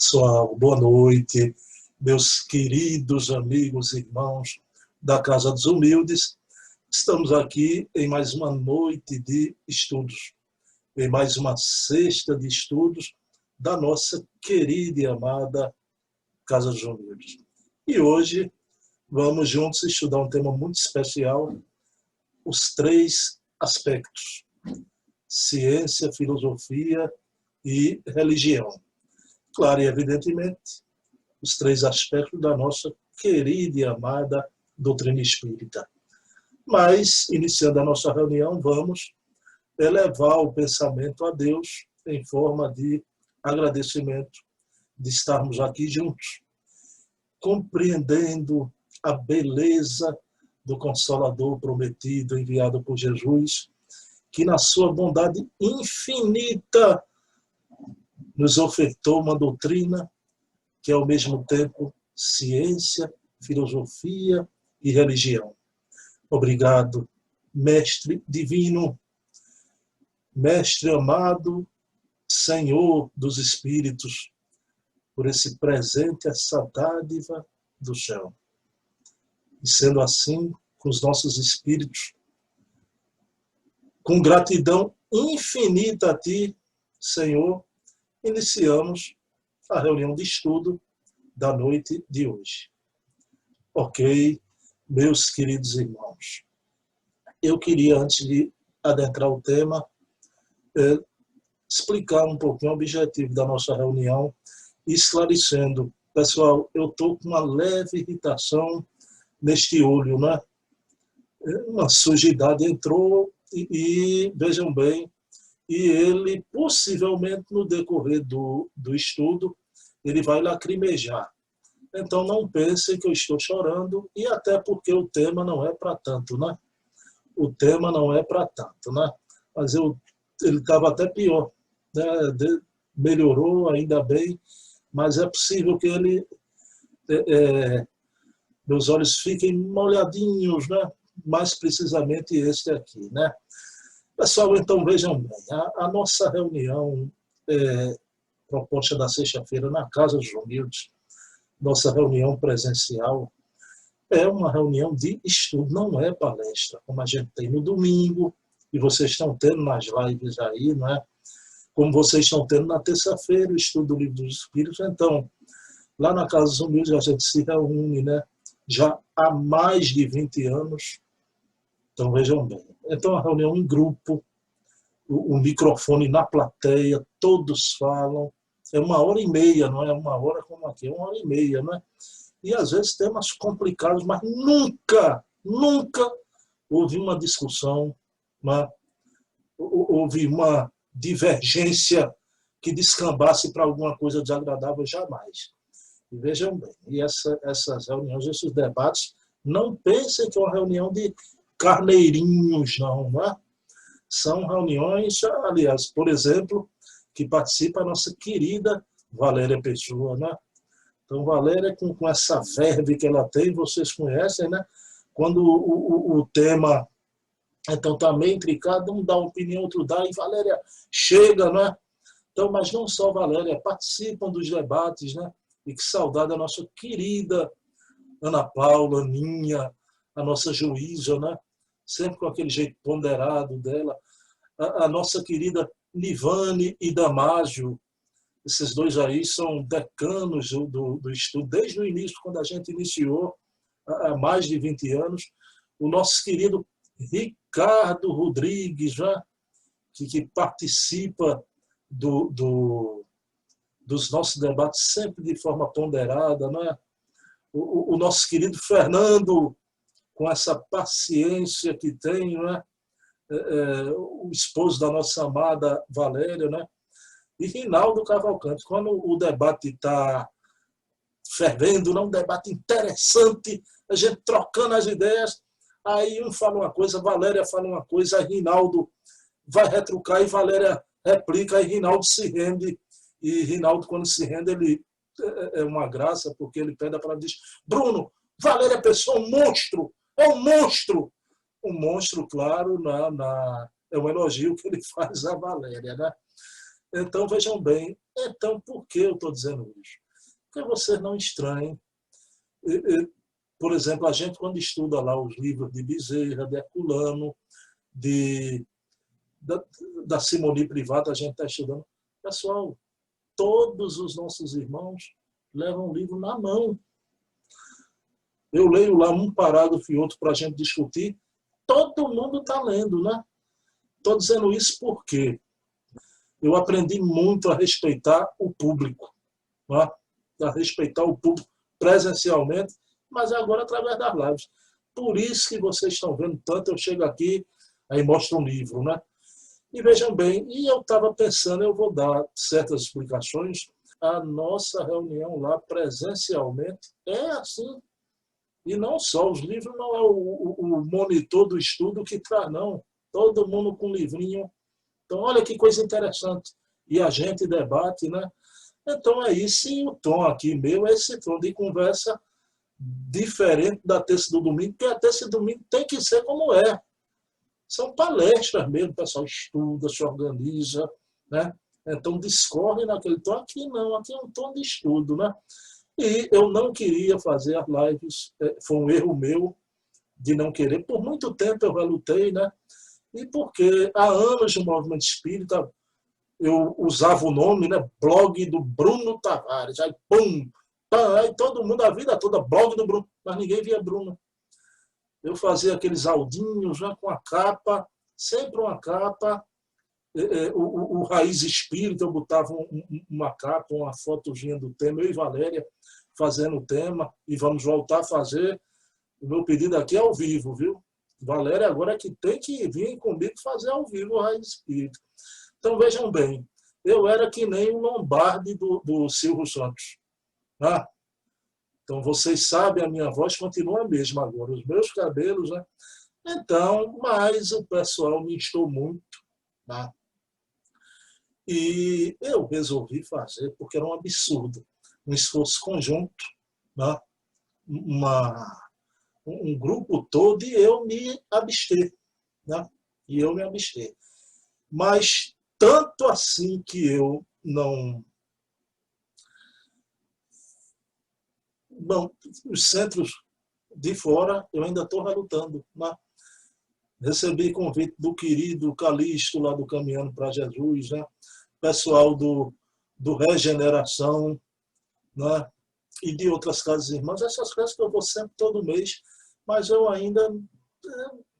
Pessoal, boa noite, meus queridos amigos e irmãos da Casa dos Humildes. Estamos aqui em mais uma noite de estudos, em mais uma sexta de estudos da nossa querida e amada Casa dos Humildes. E hoje vamos juntos estudar um tema muito especial, os três aspectos: ciência, filosofia e religião. Claro e evidentemente, os três aspectos da nossa querida e amada doutrina espírita. Mas, iniciando a nossa reunião, vamos elevar o pensamento a Deus em forma de agradecimento de estarmos aqui juntos, compreendendo a beleza do Consolador prometido, enviado por Jesus, que na sua bondade infinita nos ofertou uma doutrina que é ao mesmo tempo ciência, filosofia e religião. Obrigado, Mestre Divino, Mestre amado, Senhor dos Espíritos, por esse presente, essa dádiva do céu. E sendo assim, com os nossos espíritos, com gratidão infinita a Ti, Senhor, iniciamos a reunião de estudo da noite de hoje. Ok, meus queridos irmãos, eu queria, antes de adentrar o tema, explicar um pouquinho o objetivo da nossa reunião, esclarecendo. Pessoal, eu estou com uma leve irritação neste olho, né? Uma sujidade entrou e vejam bem, e ele, possivelmente, no decorrer do estudo, ele vai lacrimejar. Então, não pensem que eu estou chorando, e até porque o tema não é para tanto, né? O tema não é para tanto, né? Mas ele estava até pior, né? Melhorou, ainda bem, mas é possível que ele, meus olhos fiquem molhadinhos, né? Mais precisamente este aqui, né? Pessoal, então vejam bem, a nossa reunião proposta da sexta-feira na Casa dos Humildes, nossa reunião presencial, é uma reunião de estudo, não é palestra, como a gente tem no domingo, e vocês estão tendo nas lives aí, não é? Como vocês estão tendo na terça-feira, o estudo do Livro dos Espíritos. Então, lá na Casa dos Humildes a gente se reúne, né? Já há mais de 20 anos. Então, vejam bem. Então, a reunião em grupo, o microfone na plateia, todos falam. É 1h30, não é 1 hora como aqui, é 1h30, né? E às vezes temas complicados, mas nunca houve uma discussão, houve uma divergência que descambasse para alguma coisa desagradável, jamais. E vejam bem, e essas reuniões, esses debates, não pensem que é uma reunião de carneirinhos, não é? São reuniões, aliás, por exemplo, que participa a nossa querida Valéria Pessoa, né? Então, Valéria, com essa verve que ela tem, vocês conhecem, né? Quando o tema então está meio intricado, um dá uma opinião, outro dá, e Valéria chega, né? Então, mas não só Valéria, participam dos debates, né? E que saudade a nossa querida Ana Paula, Aninha, a nossa juíza, né? Sempre com aquele jeito ponderado dela. A nossa querida Nivane e Damásio, esses dois aí são decanos do estudo, desde o início, quando a gente iniciou, há mais de 20 anos. O nosso querido Ricardo Rodrigues, né? que participa dos nossos debates sempre de forma ponderada, né? O nosso querido Fernando, com essa paciência que tem, né? O esposo da nossa amada Valéria, né? E Rinaldo Cavalcante. Quando o debate está fervendo, um debate interessante, a gente trocando as ideias, aí um fala uma coisa, Valéria fala uma coisa, aí Rinaldo vai retrucar e Valéria replica, aí Rinaldo se rende. E Rinaldo, quando se rende, ele é uma graça, porque ele pede para dizer: Bruno, Valéria Pessoa é um monstro, é um monstro. Um monstro, claro, é um elogio que ele faz a Valéria, né? Então, vejam bem, Então, por que eu estou dizendo isso? Porque vocês não estranhem. Por exemplo, a gente, quando estuda lá os livros de Bezerra, de Herculano, da Simone Privata, a gente está estudando. Pessoal, todos os nossos irmãos levam o livro na mão. Eu leio lá um parágrafo e outro para a gente discutir. Todo mundo está lendo, né? Estou dizendo isso porque eu aprendi muito a respeitar o público, né? A respeitar o público presencialmente, mas agora através das lives. Por isso que vocês estão vendo tanto, eu chego aqui, aí mostro um livro, né? E vejam bem, e eu estava pensando, eu vou dar certas explicações, a nossa reunião lá presencialmente é assim. E não só, os livros não é o monitor do estudo que traz, não. Todo mundo com livrinho. Então, olha que coisa interessante. E a gente debate, né? Então é isso, e o tom aqui meu é esse tom de conversa diferente da terça do domingo, porque a terça do domingo tem que ser como é. São palestras mesmo, o pessoal estuda, se organiza, né? Então discorre naquele tom. Aqui não, aqui é um tom de estudo, né? E eu não queria fazer as lives, foi um erro meu de não querer. Por muito tempo eu relutei, né? E porque há anos no movimento espírita eu usava o nome, né? Blog do Bruno Tavares. Aí, pum! Aí todo mundo, a vida toda, blog do Bruno. Mas ninguém via Bruno. Eu fazia aqueles audinhos já com a capa, sempre uma capa. O Raiz Espírita, eu botava uma capa, uma fotozinha do tema, eu e Valéria fazendo o tema, e vamos voltar a fazer. O meu pedido aqui é ao vivo, viu? Valéria agora é que tem que vir comigo fazer ao vivo o Raiz Espírita. Então, vejam bem, eu era que nem o Lombardi do Silvio Santos. Né? Então, vocês sabem, a minha voz continua a mesma agora, os meus cabelos, né? Então, mas o pessoal me instou muito, né? E eu resolvi fazer, porque era um absurdo, um esforço conjunto, né? Um grupo todo, e eu me abster. Né? E eu me abster. Mas tanto assim que eu não... Bom, os centros de fora, eu ainda estou relutando. Né? Recebi convite do querido Calixto, lá do Caminhando para Jesus, né? Pessoal do Regeneração, né? E de outras casas irmãs, essas casas que eu vou sempre todo mês, mas eu ainda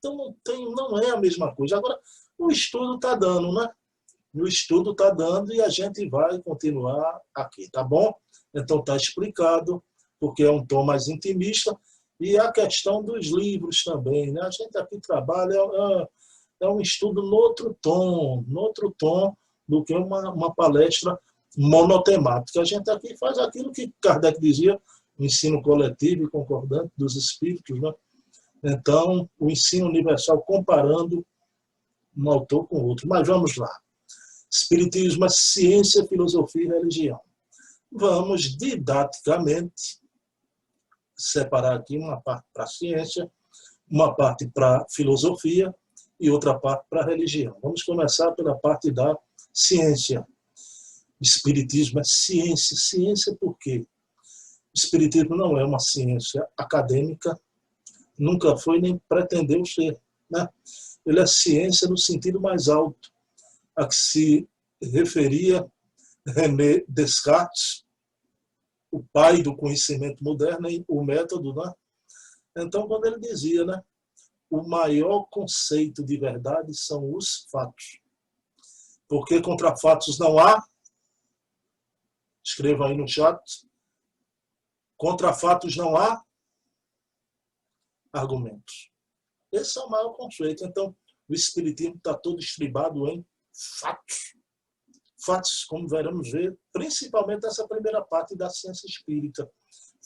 não é a mesma coisa. Agora, o estudo está dando, né? O estudo está dando e a gente vai continuar aqui, tá bom? Então está explicado, porque é um tom mais intimista, e a questão dos livros também, né? A gente aqui trabalha, é um estudo no outro tom do que uma palestra monotemática. A gente aqui faz aquilo que Kardec dizia, o ensino coletivo e concordante dos espíritos, né? Então, o ensino universal comparando um autor com outro. Mas vamos lá. Espiritismo é ciência, filosofia e religião. Vamos didaticamente separar aqui uma parte para a ciência, uma parte para a filosofia e outra parte para a religião. Vamos começar pela parte da ciência. Espiritismo é ciência. Ciência por quê? O espiritismo não é uma ciência acadêmica, nunca foi nem pretendeu ser. Né? Ele é ciência no sentido mais alto, a que se referia René Descartes, o pai do conhecimento moderno, e o método. Né? Então, quando ele dizia, né, o maior conceito de verdade são os fatos. Porque contra fatos não há, escreva aí no chat, contra fatos não há argumentos. Esse é o maior conceito. Então, o espiritismo está todo estribado em fatos. Fatos, como veremos ver, principalmente essa primeira parte da ciência espírita.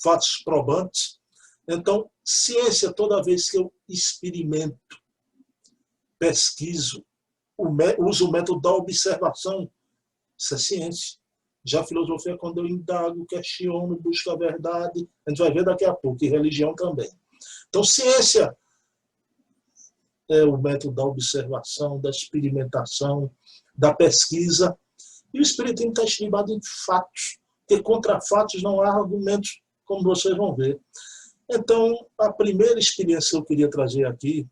Fatos probantes. Então, ciência, toda vez que eu experimento, pesquiso, uso o método da observação, isso é ciência. Já a filosofia é quando eu indago, questiono, busco a verdade. A gente vai ver daqui a pouco, e religião também. Então, ciência é o método da observação, da experimentação, da pesquisa. E o Espiritismo está estribado em fatos, porque contra fatos não há argumentos, como vocês vão ver. Então, a primeira experiência que eu queria trazer aqui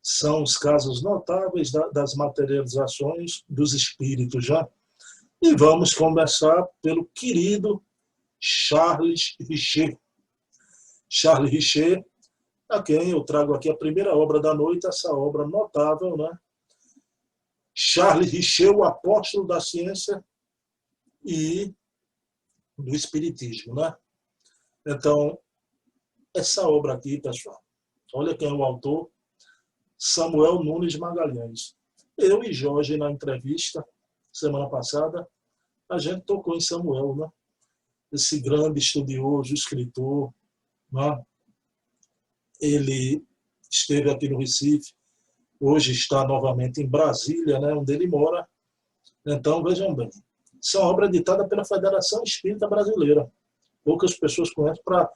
são os casos notáveis das materializações dos espíritos, já. E vamos começar pelo querido Charles Richer. Charles Richer, a quem eu trago aqui a primeira obra da noite, essa obra notável, né? Charles Richer, o apóstolo da ciência e do espiritismo, né? Então, essa obra aqui, pessoal, olha quem é o autor, Samuel Nunes Magalhães. Eu e Jorge, na entrevista, semana passada, a gente tocou em Samuel, né? Esse grande estudioso, escritor, né? Ele esteve aqui no Recife, hoje está novamente em Brasília, né? Onde ele mora. Então, vejam bem, essa é uma obra editada pela Federação Espírita Brasileira. Poucas pessoas conhecem para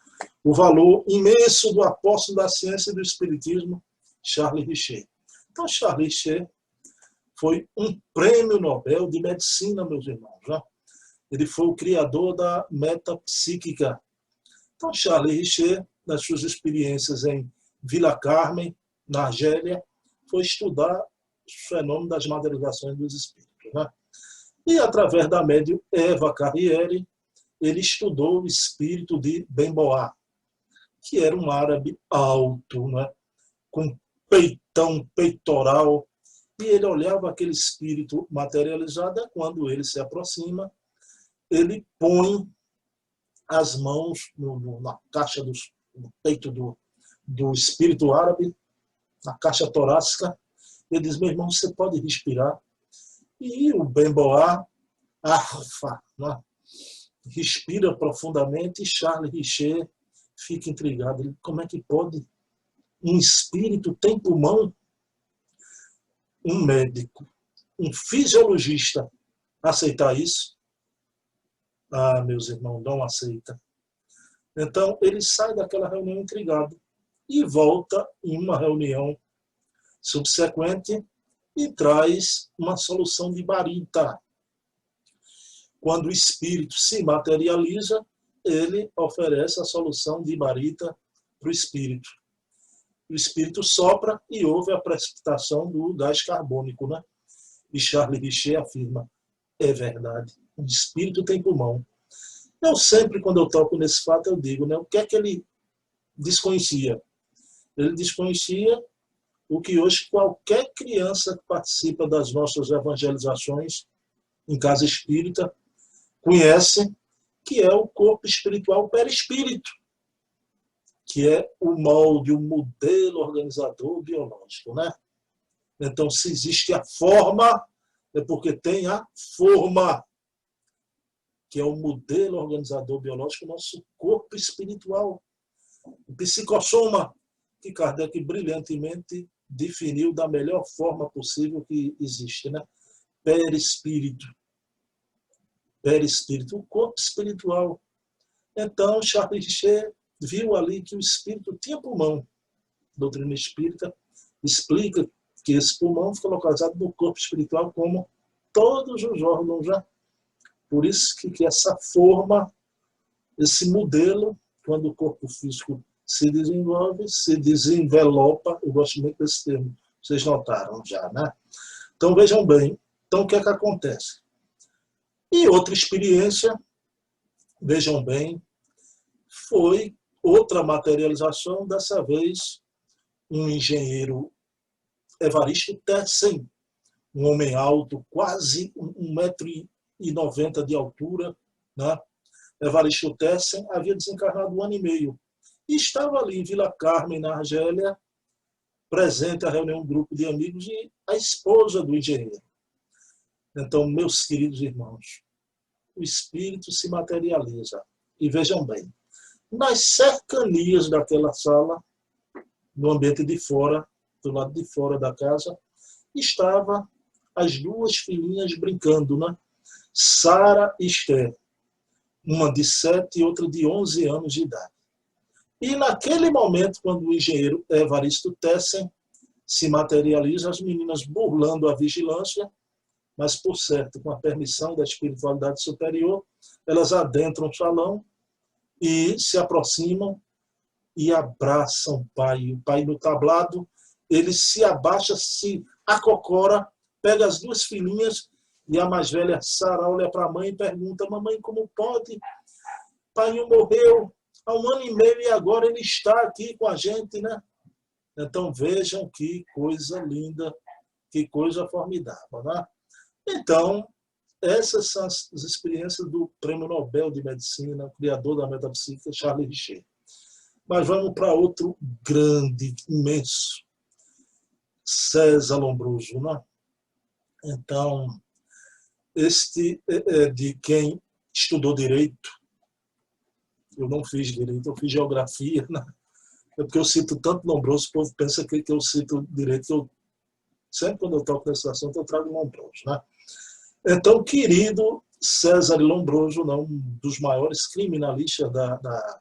o valor imenso do apóstolo da ciência e do espiritismo, Charles Richer. Então, Charles Richer foi um prêmio Nobel de medicina, meus irmãos. Já. Ele foi o criador da metapsíquica. Então, Charles Richer, nas suas experiências em Vila Carmen, na Argélia, foi estudar os fenômenos das materializações dos espíritos. Né? E, através da médium Eva Carriere, ele estudou o espírito de Benboa, que era um árabe alto, né? Com peitão, peitoral, e ele olhava aquele espírito materializado, e quando ele se aproxima, ele põe as mãos na caixa do peito do espírito árabe, na caixa torácica, ele diz, meu irmão, você pode respirar. E o Benboa, arfa, né? Respira profundamente, e Charles Richer fica intrigado. Ele, como é que pode um espírito tem pulmão? Um médico, um fisiologista aceitar isso? Ah, meus irmãos, não aceita. Então, ele sai daquela reunião intrigado e volta em uma reunião subsequente e traz uma solução de barita. Quando o espírito se materializa, ele oferece a solução de barita para o espírito. O espírito sopra e houve a precipitação do gás carbônico, né? E Charles Richer afirma, é verdade, o espírito tem pulmão. Eu sempre, quando eu toco nesse fato, eu digo, né? O que é que ele desconhecia? Ele desconhecia o que hoje qualquer criança que participa das nossas evangelizações em casa espírita conhece, que é o corpo espiritual perispírito, que é o molde, o modelo organizador biológico, né? Então, se existe a forma, é porque tem a forma, que é o modelo organizador biológico, nosso corpo espiritual. O psicossoma, que Kardec brilhantemente definiu da melhor forma possível que existe, né? Perispírito. Perispírito, o corpo espiritual. Então, Charles Richer viu ali que o espírito tinha pulmão. A doutrina espírita explica que esse pulmão fica localizado no corpo espiritual como todos os órgãos já. Por isso que essa forma, esse modelo, quando o corpo físico se desenvolve, se desenvelopa, eu gosto muito desse termo, vocês notaram já, né? Então, vejam bem, então o que é que acontece? E outra experiência, vejam bem, foi outra materialização, dessa vez um engenheiro Evaristo Tessen, um homem alto, quase 1,90 m de altura, né? Evaristo Tessen havia desencarnado 1 ano e meio e estava ali em Vila Carmen, na Argélia, presente à reunião, um grupo de amigos e a esposa do engenheiro. Então, meus queridos irmãos, o espírito se materializa. E vejam bem, nas cercanias daquela sala, no ambiente de fora, do lado de fora da casa, estava as duas filhinhas brincando, né? Sara e Esther, uma de 7 e outra de 11 anos de idade. E naquele momento, quando o engenheiro Evaristo Tessen se materializa, as meninas burlando a vigilância, mas, por certo, com a permissão da espiritualidade superior, elas adentram o salão e se aproximam e abraçam o pai. O pai, no tablado, ele se abaixa, se acocora, pega as duas filhinhas e a mais velha, Sara, olha para a mãe e pergunta: mamãe, como pode? Pai morreu há 1 ano e meio e agora ele está aqui com a gente, né? Então vejam que coisa linda, que coisa formidável, né? Então, essas são as experiências do Prêmio Nobel de Medicina, criador da metafísica, Charles Richer. Mas vamos para outro grande, imenso, César Lombroso, né? Então, este é de quem estudou direito. Eu não fiz direito, eu fiz geografia, né? É porque eu cito tanto Lombroso, o povo pensa que eu cito direito. Sempre quando eu toco nesse assunto, eu trago Lombroso, né? Então, querido César Lombroso, um dos maiores criminalistas da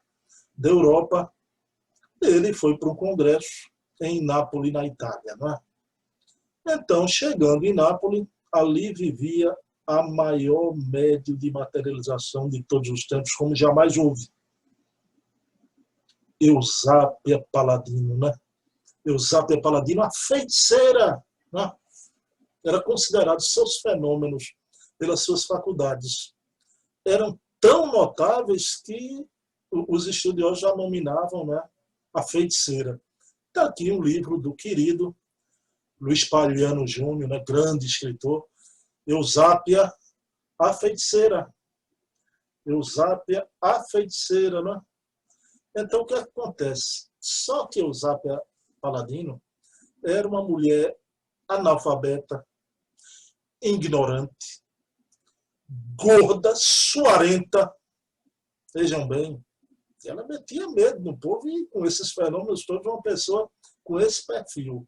Europa, ele foi para um congresso em Nápoles, na Itália, né? Então, chegando em Nápoles, ali vivia a maior média de materialização de todos os tempos, como jamais houve. Eusápia Paladino, né? Eusápia Paladino, a feiticeira, né? Era considerado, seus fenômenos, pelas suas faculdades, eram tão notáveis que os estudiosos já nominavam, né, a feiticeira. Está aqui um livro do querido Luiz Paliano Júnior, né, grande escritor, Eusápia, a feiticeira. Eusápia, a feiticeira, né? Então, o que acontece? Só que Eusápia Paladino era uma mulher analfabeta, ignorante, gorda, suarenta. Vejam bem, ela metia medo no povo e com esses fenômenos todos, uma pessoa com esse perfil.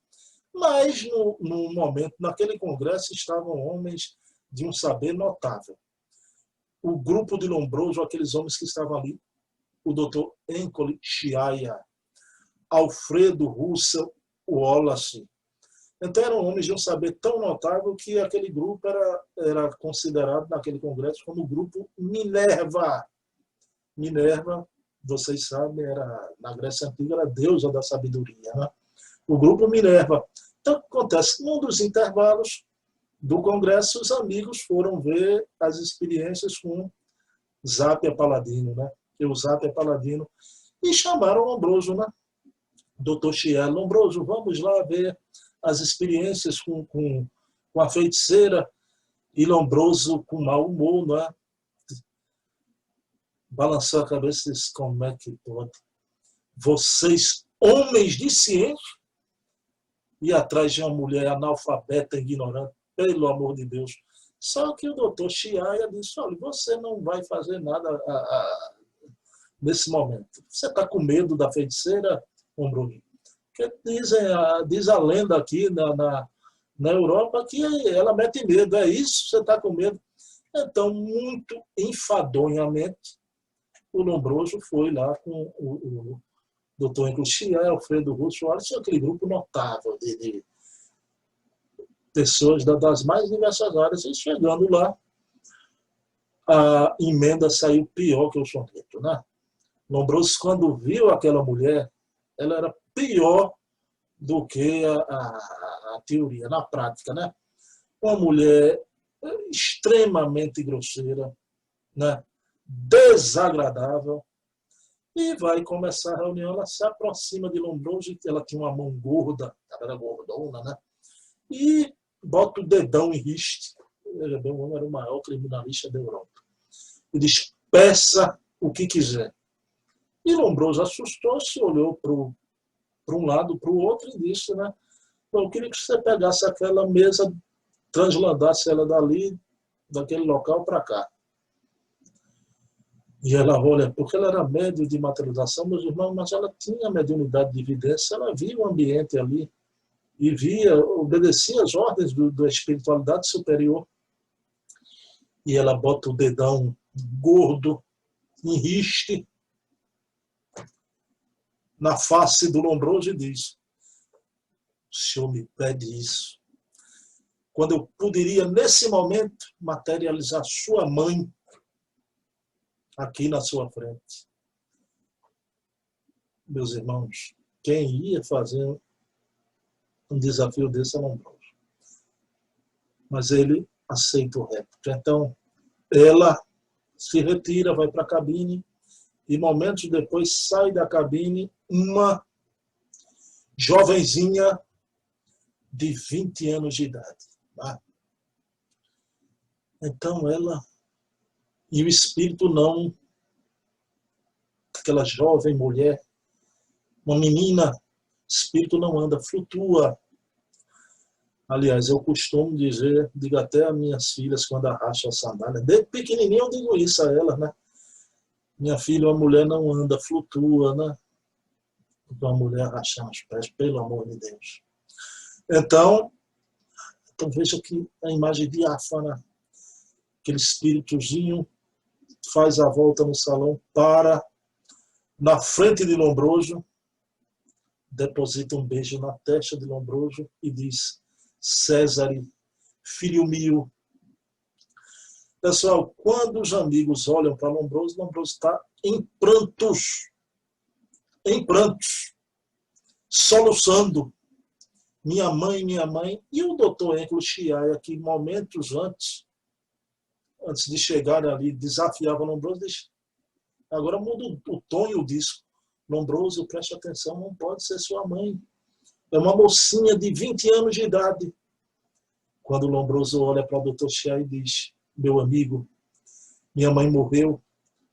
Mas, no momento, naquele congresso, estavam homens de um saber notável. O grupo de Lombroso, aqueles homens que estavam ali, o Dr. Encoli Chiaia, Alfredo Russell Wallace. Então, eram homens de um saber tão notável que aquele grupo era considerado, naquele congresso, como o grupo Minerva. Minerva, vocês sabem, na Grécia Antiga, era a deusa da sabedoria, né? O grupo Minerva. Então, o que acontece? Num dos intervalos do congresso, os amigos foram ver as experiências com Zápia Paladino, né? Eusápia Paladino, e chamaram Lombroso, né? Dr. Chiel, Lombroso, vamos lá ver as experiências com a feiticeira. E Lombroso, com mau humor, né? Balançou a cabeça e disse: como é que pode? Vocês, homens de ciência, e atrás de uma mulher analfabeta, ignorante, pelo amor de Deus. Só que o doutor Chiaia disse: olha, você não vai fazer nada nesse momento. Você está com medo da feiticeira, Lombroso? Porque diz a lenda aqui na Europa que ela mete medo. É isso? Você está com medo? Então, muito enfadonhamente, o Lombroso foi lá com o doutor Encrucier, Alfredo Russo, olha, isso é aquele grupo notável de pessoas das mais diversas áreas, e chegando lá, a emenda saiu pior que o soneto, né? Lombroso, quando viu aquela mulher, ela era pior do que a teoria, na prática, né? Uma mulher extremamente grosseira, né? Desagradável, e vai começar a reunião. Ela se aproxima de Lombroso, ela tinha uma mão gorda, ela era gordona, né? E bota o dedão em riste. Veja bem, o homem era o maior criminalista da Europa. E diz: peça o que quiser. E Lombroso assustou-se, olhou para um lado, para o outro e disse, né? Eu queria que você pegasse aquela mesa, translandasse ela dali, daquele local para cá. E ela olha, porque ela era médium de materialização, meus irmãos, mas ela tinha mediunidade de evidência, ela via o ambiente ali, e obedecia às ordens da espiritualidade superior. E ela bota o dedão gordo, em riste, na face do Lombroso e diz: o senhor me pede isso. quando eu poderia, nesse momento, materializar sua mãe aqui na sua frente. Meus irmãos, quem ia fazer um desafio desse é Lombroso. Mas ele aceita o repto. Então, ela se retira, vai para a cabine, e momentos depois sai da cabine uma jovenzinha de 20 anos de idade. Tá? Então ela, e o espírito não, aquela jovem mulher, uma menina, espírito não anda, flutua. Aliás, eu costumo dizer, digo até às minhas filhas quando arrastam a sandália, desde pequenininho eu digo isso a elas, né? Minha filha, uma mulher não anda, flutua, né? Uma mulher arrastar os pés, pelo amor de Deus. Então veja que a imagem diáfana, aquele espíritozinho faz a volta no salão, para na frente de Lombroso, deposita um beijo na testa de Lombroso e diz: César, filho meu. Pessoal, quando os amigos olham para Lombroso, Lombroso está em prantos, soluçando. Minha mãe, e o doutor Êncolo Chiaia, que momentos antes de chegar ali, desafiava Lombroso, agora muda o tom e o disco. Lombroso, preste atenção, não pode ser sua mãe. É uma mocinha de 20 anos de idade. Quando Lombroso olha para o doutor Chiaia e diz: meu amigo, minha mãe morreu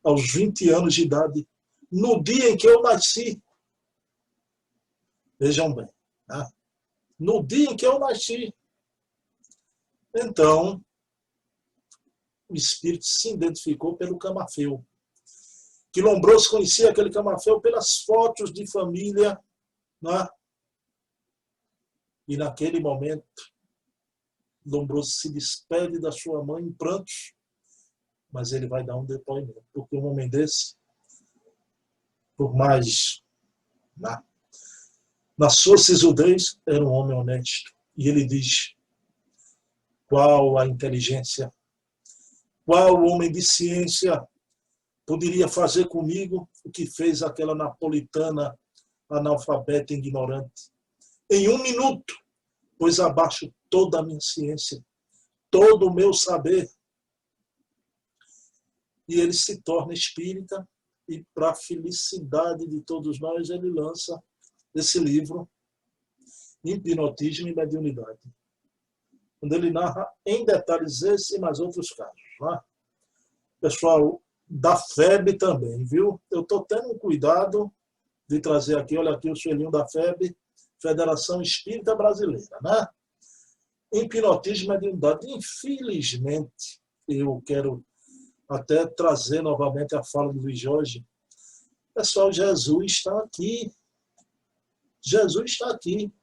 aos 20 anos de idade, no dia em que eu nasci. Vejam bem, tá? No dia em que eu nasci. Então, o espírito se identificou pelo camafeu. Que Lombroso conhecia aquele camafeu pelas fotos de família, né? E naquele momento, Lombroso se despede da sua mãe em prantos, mas ele vai dar um depoimento, porque um homem desse, por mais na sua sisudez, era um homem honesto. E ele diz: qual a inteligência, qual homem de ciência poderia fazer comigo o que fez aquela napolitana analfabeta e ignorante? Em 1 minuto, pôs abaixo toda a minha ciência, todo o meu saber. E ele se torna espírita, e para a felicidade de todos nós, ele lança esse livro, Hipnotismo e Mediunidade, onde ele narra em detalhes esse e mais outros casos. Né? Pessoal, da FEB também, viu? Eu estou tendo um cuidado de trazer aqui, olha aqui o selinho da FEB, Federação Espírita Brasileira, né? Hipnotismo e Mediunidade. Infelizmente, eu quero até trazer novamente a fala do Luiz Jorge. Pessoal, Jesus está aqui. Jesus está aqui.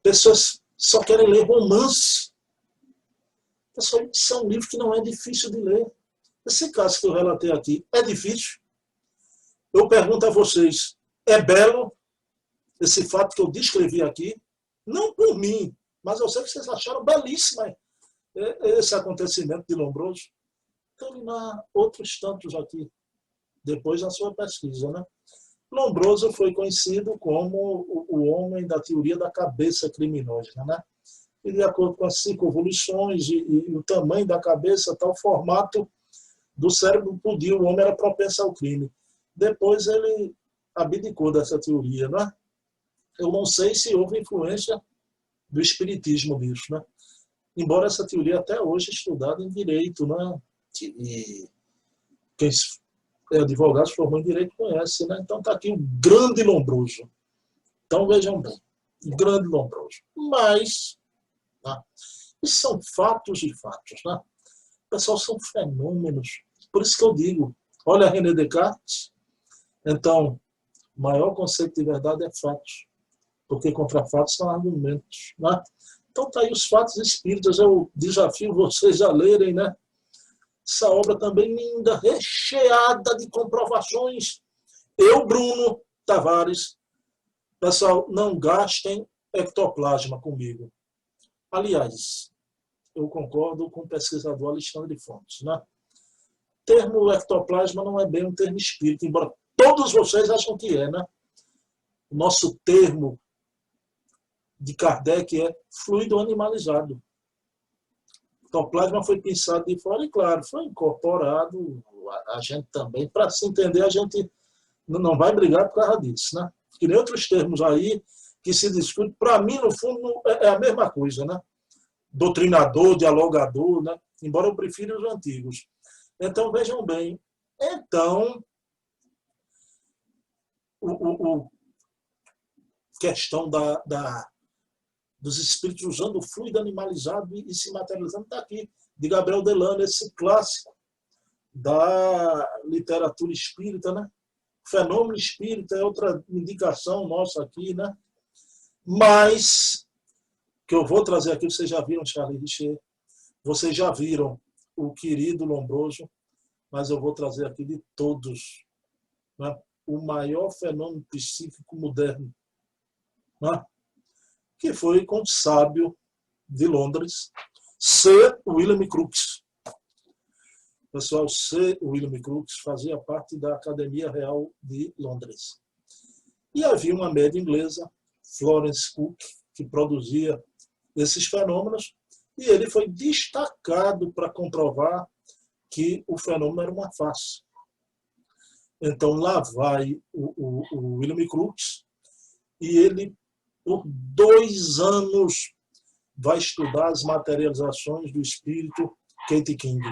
Pessoas só querem ler romance. Pessoal, isso é um livro que não é difícil de ler. Esse caso que eu relatei aqui é difícil? Eu pergunto a vocês, é belo esse fato que eu descrevi aqui? Não por mim, mas eu sei que vocês acharam belíssimo esse acontecimento de Lombroso. Então, há outros tantos aqui, depois da sua pesquisa, né? Lombroso foi conhecido como o homem da teoria da cabeça criminógena, né? E de acordo com as 5 evoluções e o tamanho da cabeça, tal formato do cérebro podia, o homem era propenso ao crime. Depois ele abdicou dessa teoria, né? Eu não sei se houve influência do espiritismo nisso, né? Embora essa teoria até hoje é estudada em direito, né? E quem é advogado, se formou em direito, conhece, né? Então está aqui o grande Lombroso. Então vejam bem, o grande Lombroso. Mas, né? Isso são fatos e fatos, né? Pessoal, são fenômenos. Por isso que eu digo, olha René Descartes. Então, o maior conceito de verdade é fatos, porque contra fatos são argumentos, né? Então tá aí os fatos espíritas. Eu desafio vocês a lerem, né? Essa obra também linda, recheada de comprovações. Eu, Bruno Tavares, pessoal, não gastem ectoplasma comigo. Aliás, eu concordo com o pesquisador Alexandre Fontes, né? O termo ectoplasma não é bem um termo espírita, embora todos vocês acham que é, né? O nosso termo de Kardec é fluido animalizado. O ectoplasma foi pensado de fora e, claro, foi incorporado, a gente também, para se entender, a gente não vai brigar por causa disso, né? Que nem outros termos aí que se discute, para mim, no fundo, é a mesma coisa, né? Doutrinador, dialogador, né? Embora eu prefira os antigos. Então, vejam bem, então, o questão dos espíritos usando o fluido animalizado e se materializando está aqui, de Gabriel Delano, esse clássico da literatura espírita, né? Fenômeno espírita é outra indicação nossa aqui, né? Mas, que eu vou trazer aqui, vocês já viram Charles Richer, vocês já viram o querido Lombroso, mas eu vou trazer aqui de todos, né? O maior fenômeno psíquico moderno, né? Que foi com o sábio de Londres, Sir William Crookes. Pessoal, Sir William Crookes fazia parte da Academia Real de Londres. E havia uma médium inglesa, Florence Cook, que produzia esses fenômenos, e ele foi destacado para comprovar que o fenômeno era uma farsa. Então, lá vai o William Crookes, e ele, por 2 anos, vai estudar as materializações do espírito Kate King.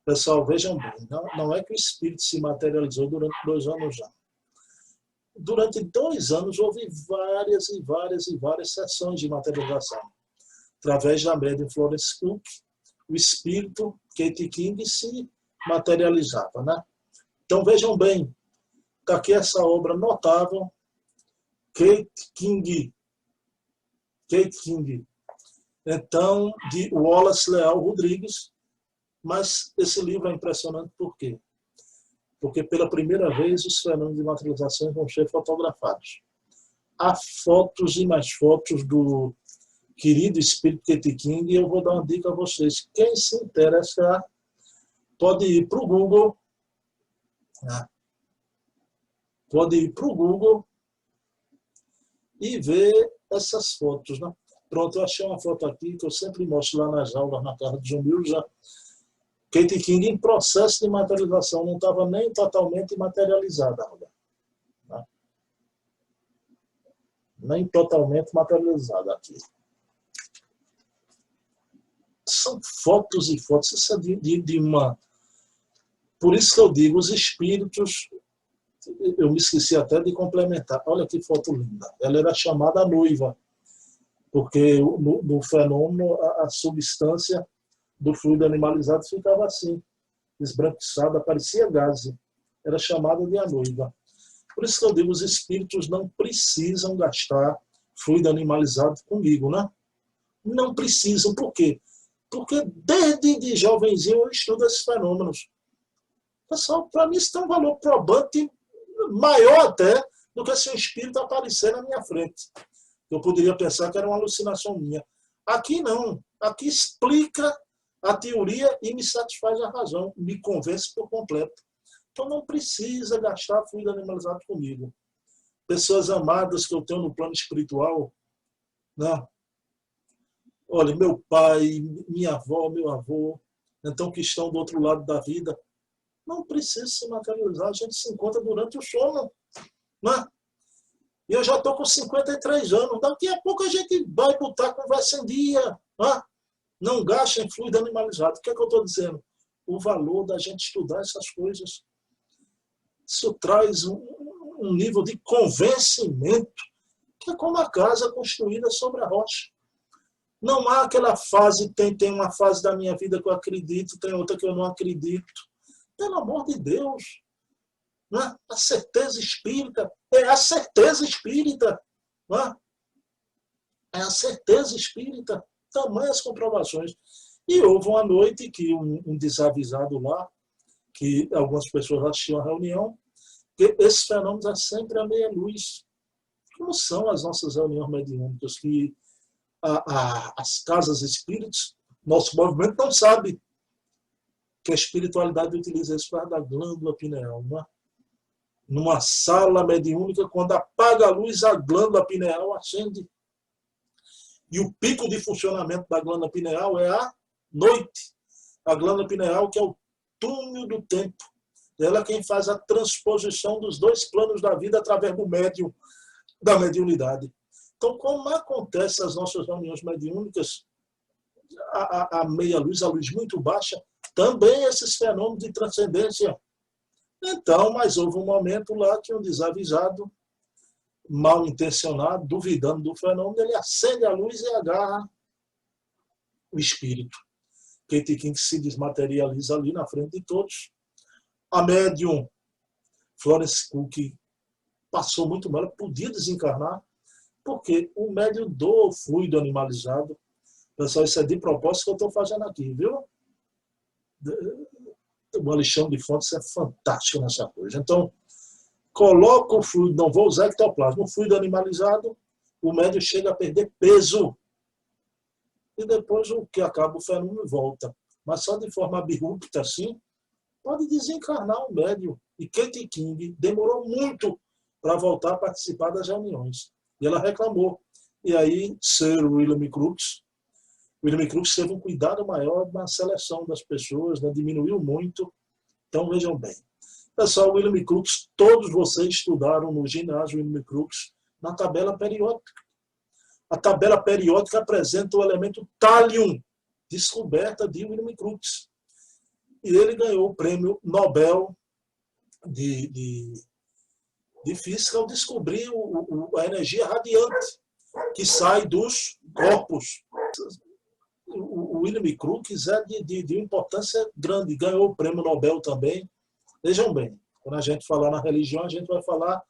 Pessoal, vejam bem, não é que o espírito se materializou durante 2 anos já. Durante 2 anos houve várias e várias e várias sessões de materialização. Através da médium Florence Cook, o espírito Kate King se materializava, né? Então vejam bem, está aqui essa obra notável, Kate King. Então, de Wallace Leal Rodrigues. Mas esse livro é impressionante por quê? Porque pela primeira vez os fenômenos de materialização vão ser fotografados. Há fotos e mais fotos do querido espírito Kate King, e eu vou dar uma dica a vocês. Quem se interessar pode ir para o Google, né? Pode ir para o Google e ver essas fotos, né? Pronto, eu achei uma foto aqui que eu sempre mostro lá nas aulas na Casa dos Humildes, já. Kate King em processo de materialização, não estava nem totalmente materializada. Né? Nem totalmente materializada aqui. São fotos e fotos. Isso é de uma... Por isso que eu digo, os espíritos... Eu me esqueci até de complementar. Olha que foto linda. Ela era chamada noiva, porque no fenômeno a substância do fluido animalizado ficava assim, esbranquiçada, parecia gás. Era chamada de a noiva. Por isso que eu digo, os espíritos não precisam gastar fluido animalizado comigo, né? Não precisam. Por quê? Porque desde de jovenzinho eu estudo esses fenômenos. Pessoal, para mim isso tem um valor probante maior até do que se um espírito aparecer na minha frente. Eu poderia pensar que era uma alucinação minha. Aqui não. Aqui explica a teoria e me satisfaz a razão, me convence por completo. Então não precisa gastar fluido animalizado comigo. Pessoas amadas que eu tenho no plano espiritual, né? Olha, meu pai, minha avó, meu avô, então que estão do outro lado da vida, não precisa se materializar, a gente se encontra durante o sono, né? E eu já estou com 53 anos, daqui a pouco a gente vai botar a conversa em dia, né? Não gastem fluido animalizado. O que é que eu estou dizendo? O valor da gente estudar essas coisas. Isso traz um nível de convencimento que é como a casa construída sobre a rocha. Não há aquela fase, tem uma fase da minha vida que eu acredito, tem outra que eu não acredito. Pelo amor de Deus. Né? A certeza espírita é a certeza espírita. Né? É a certeza espírita. Tamanhas comprovações. E houve uma noite que um desavisado lá, que algumas pessoas assistiam à reunião, que esses fenômenos é sempre à meia-luz. Como são as nossas reuniões mediúnicas, que as casas espíritas, nosso movimento não sabe que a espiritualidade utiliza isso para dar glândula pineal. Numa sala mediúnica, quando apaga a luz, a glândula pineal acende. E o pico de funcionamento da glândula pineal é à noite. A glândula pineal, que é o túnel do tempo. Ela é quem faz a transposição dos dois planos da vida através do médium, da mediunidade. Então, como acontece as nossas reuniões mediúnicas, a meia luz, a luz muito baixa, também esses fenômenos de transcendência. Então, mas houve um momento lá que um desavisado, mal intencionado, duvidando do fenômeno, ele acende a luz e agarra o espírito. Katie King se desmaterializa ali na frente de todos. A médium Florence Cook passou muito mal, ela podia desencarnar, porque o médium do fluido animalizado, pessoal, isso é de propósito que eu estou fazendo aqui, viu? O Alexandre de Fontes é fantástico nessa coisa. Então, coloca o fluido, não vou usar ectoplasma, o fluido animalizado, o médium chega a perder peso. E depois o que acaba o fenômeno volta. Mas só de forma abrupta assim, pode desencarnar o médium. E Katie King demorou muito para voltar a participar das reuniões. E ela reclamou. E aí, Sir William Crookes teve um cuidado maior na seleção das pessoas, né? Diminuiu muito. Então, vejam bem. Pessoal, William Crookes, todos vocês estudaram no ginásio William Crookes na tabela periódica. A tabela periódica apresenta o elemento thallium, descoberta de William Crookes. E ele ganhou o prêmio Nobel de Física ao descobrir a energia radiante que sai dos corpos. O William Crookes é de importância grande, ganhou o prêmio Nobel também. Vejam bem, quando a gente falar na religião, a gente vai falar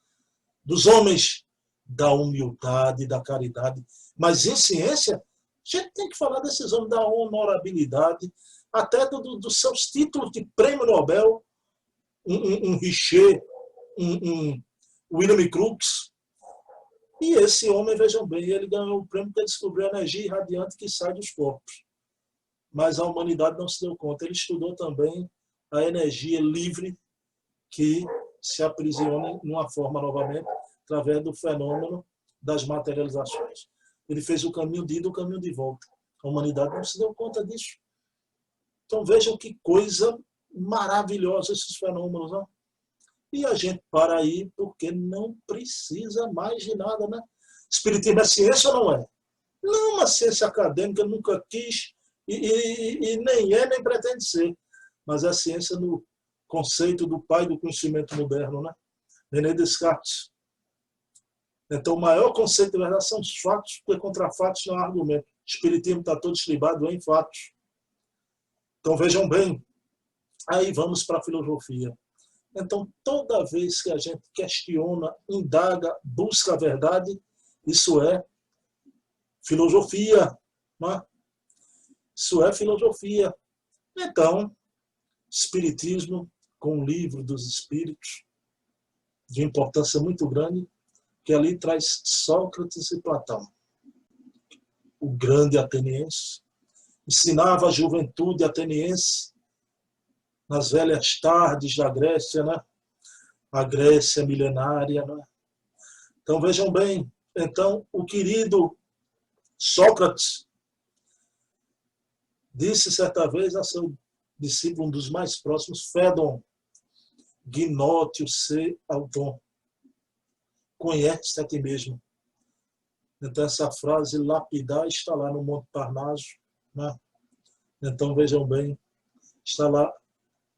dos homens da humildade, da caridade. Mas em ciência, a gente tem que falar desses homens da honorabilidade, até dos seus títulos de prêmio Nobel, um Richer, um William Crookes. E esse homem, vejam bem, ele ganhou o prêmio porque descobriu a energia irradiante que sai dos corpos. Mas a humanidade não se deu conta. Ele estudou também a energia livre que se aprisiona numa forma novamente através do fenômeno das materializações. Ele fez o caminho de ida e o caminho de volta. A humanidade não se deu conta disso. Então vejam que coisa maravilhosa esses fenômenos, né? E a gente para aí porque não precisa mais de nada, né? Espiritismo é ciência ou não é? Não, uma ciência acadêmica nunca quis e nem é, nem pretende ser. Mas é a ciência no conceito do pai do conhecimento moderno, né? René Descartes. Então, o maior conceito de verdade são os fatos, porque contra fatos não há argumento. O espiritismo está todo estribado em fatos. Então, vejam bem, aí vamos para a filosofia. Então, toda vez que a gente questiona, indaga, busca a verdade, isso é filosofia. Não é? Isso é filosofia. Então, Espiritismo, com o livro dos Espíritos, de importância muito grande, que ali traz Sócrates e Platão. O grande ateniense ensinava a juventude ateniense nas velhas tardes da Grécia, né? A Grécia milenária. Né? Então, vejam bem, então, o querido Sócrates disse certa vez a seu discípulo, um dos mais próximos, Fédon, gnótio se auton. Conhece a ti mesmo. Então, essa frase lapidar está lá no Monte Parnaso. Né? Então, vejam bem, está lá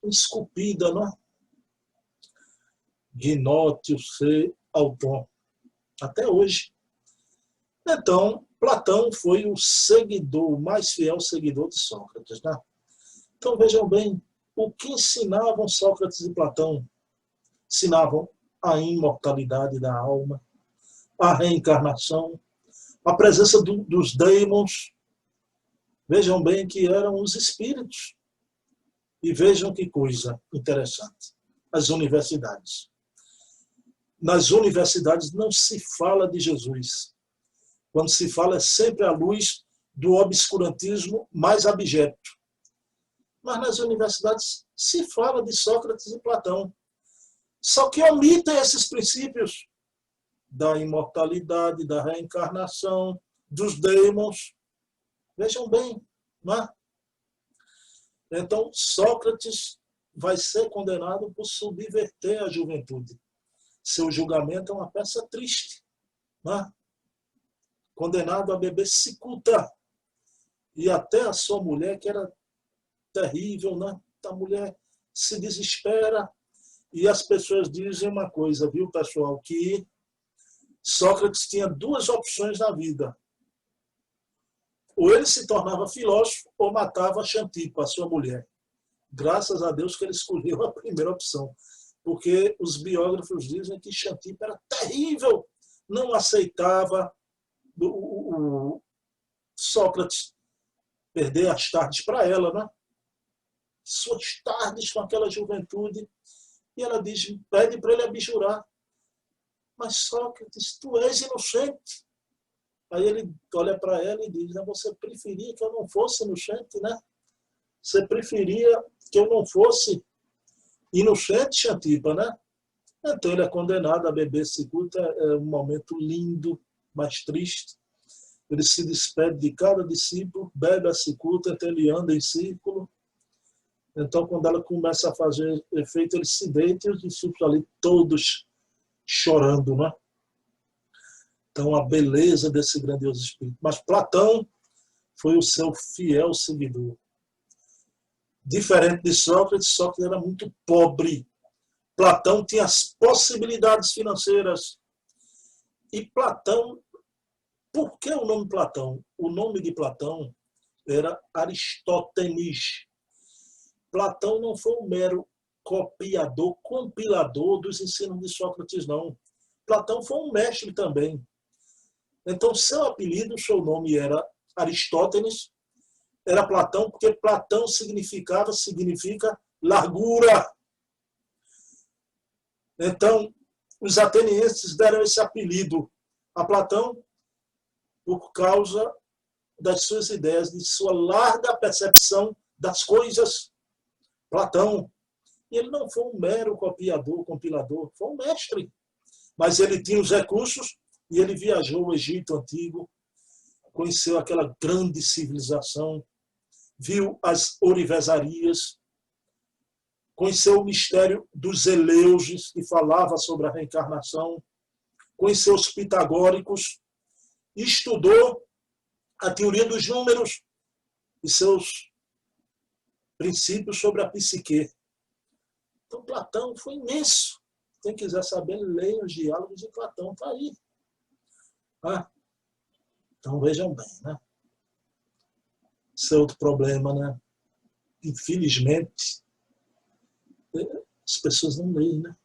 esculpida, né? Gnótio se auton. Até hoje. Então, Platão foi o seguidor, o mais fiel seguidor de Sócrates. Né? Então, vejam bem, o que ensinavam Sócrates e Platão? Ensinavam a imortalidade da alma, a reencarnação, a presença dos dæmons. Vejam bem que eram os espíritos. E vejam que coisa interessante. As universidades. Nas universidades não se fala de Jesus. quando se fala, é sempre à luz do obscurantismo mais abjeto. Mas nas universidades se fala de Sócrates e Platão. Só que omitem esses princípios da imortalidade, da reencarnação, dos dêmons. Vejam bem, não é? Então, Sócrates vai ser condenado por subverter a juventude. Seu julgamento é uma peça triste, não é? Condenado a beber cicuta. E até a sua mulher, que era terrível, né? A mulher se desespera. E as pessoas dizem uma coisa, viu, pessoal? Que Sócrates tinha duas opções na vida. Ou ele se tornava filósofo ou matava Xantipa, a sua mulher. Graças a Deus que ele escolheu a primeira opção. Porque os biógrafos dizem que Xantipa era terrível, não aceitava o Sócrates perder as tardes para ela, né? Suas tardes com aquela juventude. E ela diz, pede para ele abjurar. Mas Sócrates, tu és inocente. Aí ele olha para ela e diz, você preferia que eu não fosse inocente, né? Você preferia que eu não fosse inocente, Xantipa, né? Então ele é condenado a beber cicuta. É um momento lindo, mas triste. Ele se despede de cada discípulo, bebe a cicuta, então ele anda em círculo. Então, quando ela começa a fazer efeito, ele se deita e os discípulos ali todos chorando, né? Então, a beleza desse grandioso espírito. Mas Platão foi o seu fiel seguidor. Diferente de Sócrates, Sócrates era muito pobre. Platão tinha as possibilidades financeiras. E Platão, por que o nome Platão? O nome de Platão era Aristótenes. Platão não foi um mero copiador, compilador dos ensinos de Sócrates, não. Platão foi um mestre também. Então, seu apelido, seu nome era Aristótenes, era Platão, porque Platão significa largura. Então, os atenienses deram esse apelido a Platão por causa das suas ideias, de sua larga percepção das coisas. Platão. E ele não foi um mero copiador, compilador, foi um mestre. Mas ele tinha os recursos e ele viajou ao Egito Antigo, conheceu aquela grande civilização, viu as ourivezarias, conheceu o mistério dos Eleuses, que falava sobre a reencarnação, conheceu os pitagóricos, estudou a teoria dos números e seus princípios sobre a psique. Então, Platão foi imenso. Quem quiser saber, leia os diálogos de Platão, está aí. Ah, então, vejam bem, né? Esse é outro problema, né? Infelizmente, as pessoas não leem, né?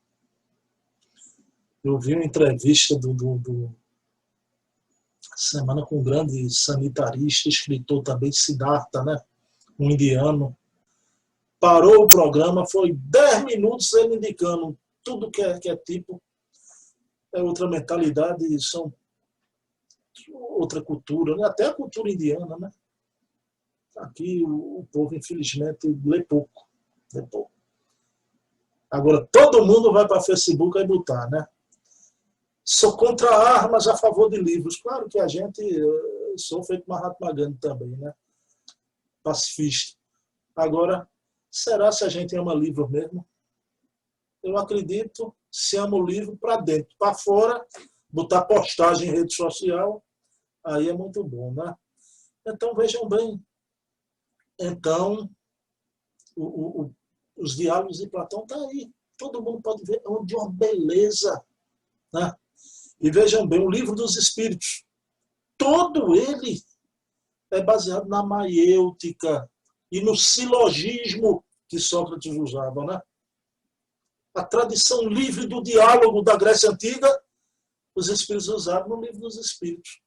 Eu vi uma entrevista semana com um grande sanitarista, escritor também, Siddhartha, né? Um indiano. Parou o programa, foi 10 minutos ele indicando tudo que é tipo, é outra mentalidade, são outra cultura, né? Até a cultura indiana, né? Aqui o povo, infelizmente, lê pouco. Lê pouco. Agora, todo mundo vai para Facebook e botar, né? Sou contra armas, a favor de livros. Claro que a gente, sou feito Mahatma Gandhi também, né? Pacifista. Agora, será se a gente ama livro mesmo? Eu acredito, se ama o livro para dentro. Para fora, botar postagem em rede social, aí é muito bom, né? Então, vejam bem. Então, os diálogos de Platão estão aí. Todo mundo pode ver, é de uma beleza, né? E vejam bem, o Livro dos Espíritos, todo ele é baseado na maiêutica e no silogismo que Sócrates usava, né? A tradição livre do diálogo da Grécia Antiga, os espíritos usaram no Livro dos Espíritos.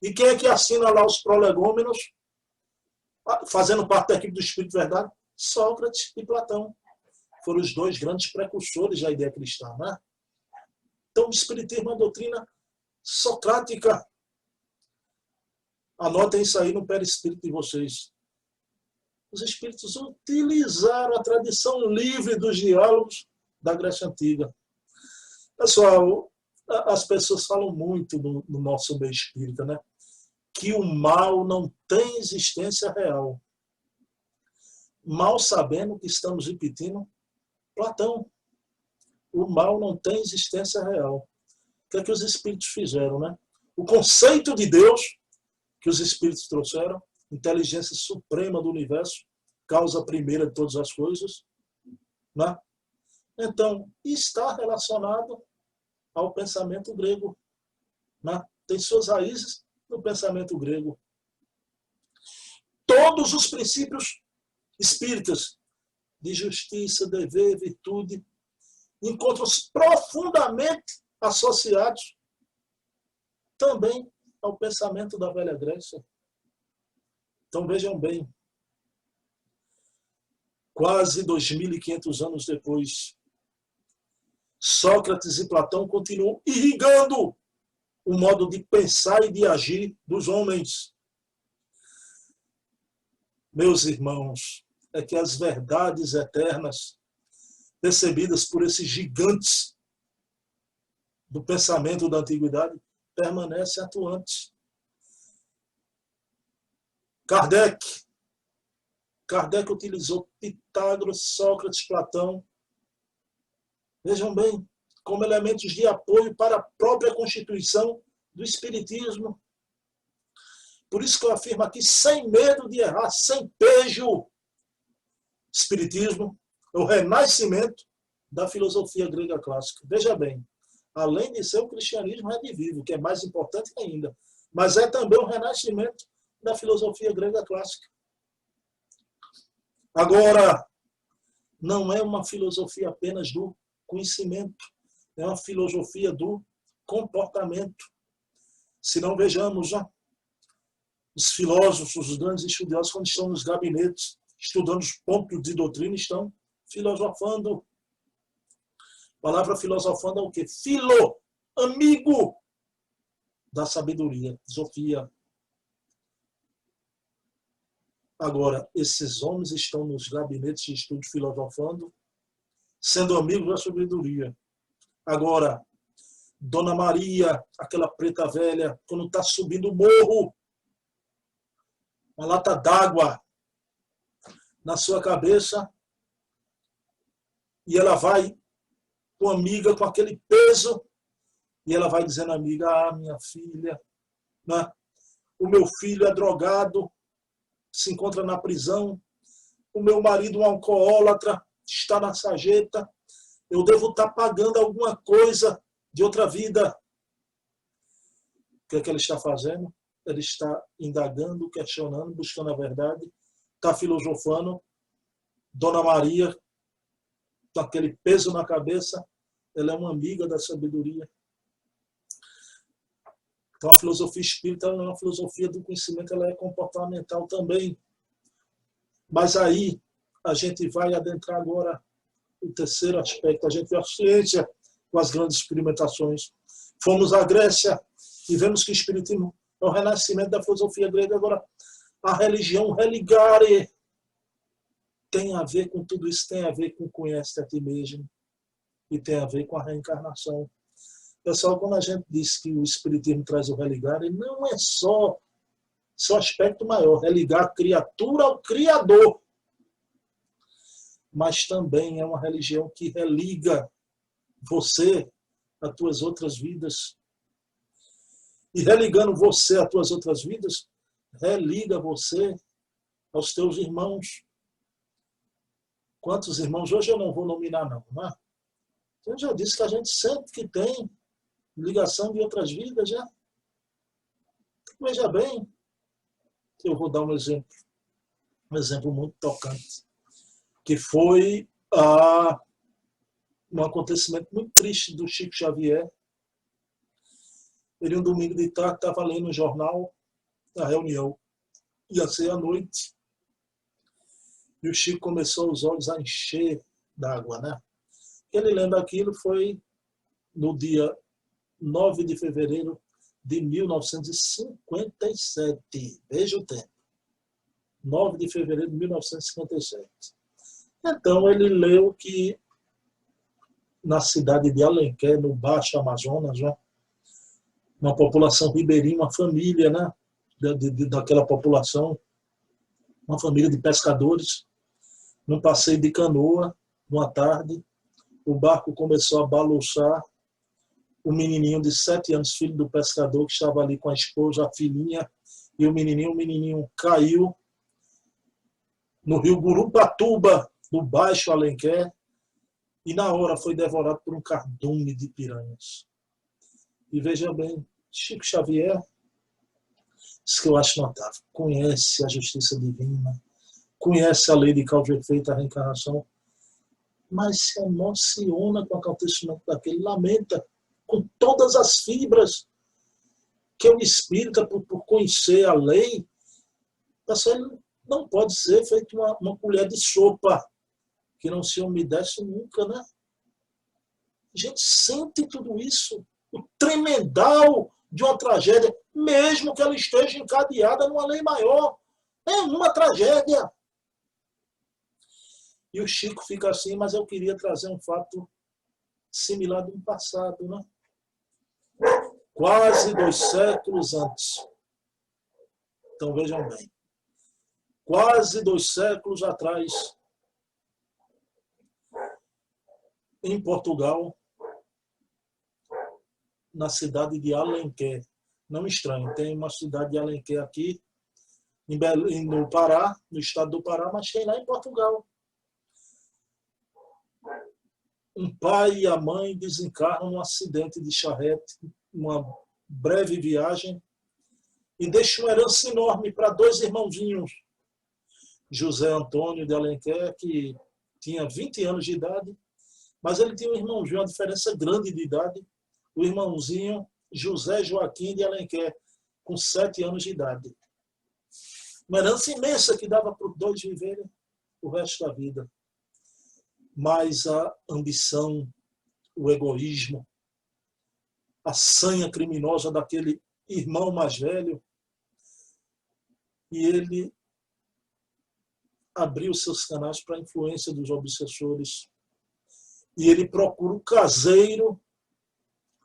E quem é que assina lá os prolegômenos, fazendo parte da equipe do Espírito Verdade? Sócrates e Platão. Foram os dois grandes precursores da ideia cristã, né? Então, o Espiritismo é uma doutrina socrática. Anotem isso aí no perispírito de vocês. Os espíritos utilizaram a tradição livre dos diálogos da Grécia Antiga. Pessoal, as pessoas falam muito no nosso meio espírita, né? Que o mal não tem existência real. Mal sabendo que estamos repetindo Platão. O mal não tem existência real. O que é que os espíritos fizeram, né? O conceito de Deus que os espíritos trouxeram, inteligência suprema do universo, causa primeira de todas as coisas, né? Então, está relacionado ao pensamento grego, né? Tem suas raízes no pensamento grego. Todos os princípios espíritas de justiça, dever, virtude, encontram-se profundamente associados também ao pensamento da velha Grécia. Então vejam bem, quase 2.500 anos depois, Sócrates e Platão continuam irrigando o modo de pensar e de agir dos homens. Meus irmãos, é que as verdades eternas percebidas por esses gigantes do pensamento da antiguidade permanecem atuantes. Kardec utilizou Pitágoras, Sócrates, Platão, vejam bem, como elementos de apoio para a própria constituição do espiritismo. Por isso que eu afirmo aqui, sem medo de errar, sem pejo, espiritismo é o renascimento da filosofia grega clássica. Veja bem, além de ser o cristianismo redivivo, que é mais importante ainda, mas é também o renascimento da filosofia grega clássica. Agora, não é uma filosofia apenas do conhecimento, é uma filosofia do comportamento. Se não vejamos, já, os filósofos, os grandes estudiosos, quando estão nos gabinetes, estudando os pontos de doutrina, estão filosofando. A palavra filosofando é o quê? Filo, amigo da sabedoria, Sofia. Agora, esses homens estão nos gabinetes de estudo filosofando, sendo amigos da sabedoria. Agora, Dona Maria, aquela preta velha, quando está subindo o morro, uma lata d'água na sua cabeça, e ela vai com a amiga, com aquele peso, e ela vai dizendo à amiga, minha filha, né? O meu filho é drogado, se encontra na prisão, o meu marido, um alcoólatra, está na sarjeta, eu devo estar pagando alguma coisa de outra vida. O que é que ele está fazendo? Ele está indagando, questionando, buscando a verdade, está filosofando. Dona Maria, com aquele peso na cabeça, ela é uma amiga da sabedoria. Então, a filosofia espírita não é uma filosofia do conhecimento, ela é comportamental também. Mas aí, a gente vai adentrar agora o terceiro aspecto. A gente vê a ciência com as grandes experimentações. Fomos à Grécia e vemos que o espiritismo é o renascimento da filosofia grega. Agora, a religião religare tem a ver com tudo isso, tem a ver com conhece a ti mesmo e tem a ver com a reencarnação. Pessoal, quando a gente diz que o espiritismo traz o religare, não é só seu aspecto maior, é ligar a criatura ao Criador, mas também é uma religião que religa você às tuas outras vidas. E religando você às tuas outras vidas, religa você aos teus irmãos. Quantos irmãos? Hoje eu não vou nominar, não, né? Eu já disse que a gente sempre que tem ligação de outras vidas, já. Veja bem, eu vou dar um exemplo muito tocante, que foi um acontecimento muito triste do Chico Xavier. Ele, um domingo de tarde, estava lendo o jornal, a reunião ia ser à noite, e o Chico começou os olhos a encher d'água, né? Ele lembra aquilo, foi no dia 9 de fevereiro de 1957. Veja o tempo. 9 de fevereiro de 1957. Então, ele leu que na cidade de Alenquer, no Baixo Amazonas, né, uma população ribeirinha, uma família, né, daquela população, uma família de pescadores, num passeio de canoa, numa tarde, o barco começou a balançar, o menininho de 7 anos, filho do pescador, que estava ali com a esposa, a filhinha, e o menininho caiu no rio Gurupatuba, do Baixo Alenquer, e na hora foi devorado por um cardume de piranhas. E veja bem, Chico Xavier, isso que eu acho notável, conhece a justiça divina, conhece a lei de causa e efeito, a reencarnação, mas se emociona com o acontecimento daquele, lamenta com todas as fibras que o espírita, por conhecer a lei, ele não pode ser feito uma colher de sopa que não se umedece nunca, né? A gente sente tudo isso, o tremendal de uma tragédia, mesmo que ela esteja encadeada numa lei maior. É uma tragédia. E o Chico fica assim, mas eu queria trazer um fato similar do passado, né? Quase 2 séculos antes. Então vejam bem. Quase 2 séculos atrás, em Portugal, na cidade de Alenquer. Não estranho, tem uma cidade de Alenquer aqui, no Pará, no estado do Pará, mas tem lá em Portugal. Um pai e a mãe desencarnam num acidente de charrete, uma breve viagem, e deixam uma herança enorme para 2 irmãozinhos. José Antônio de Alenquer, que tinha 20 anos de idade, mas ele tinha um irmãozinho, uma diferença grande de idade, o irmãozinho José Joaquim de Alenquer, com 7 anos de idade. Uma herança imensa que dava para os 2 viverem o resto da vida. Mas a ambição, o egoísmo, a sanha criminosa daquele irmão mais velho, e ele abriu seus canais para a influência dos obsessores. E ele procura o caseiro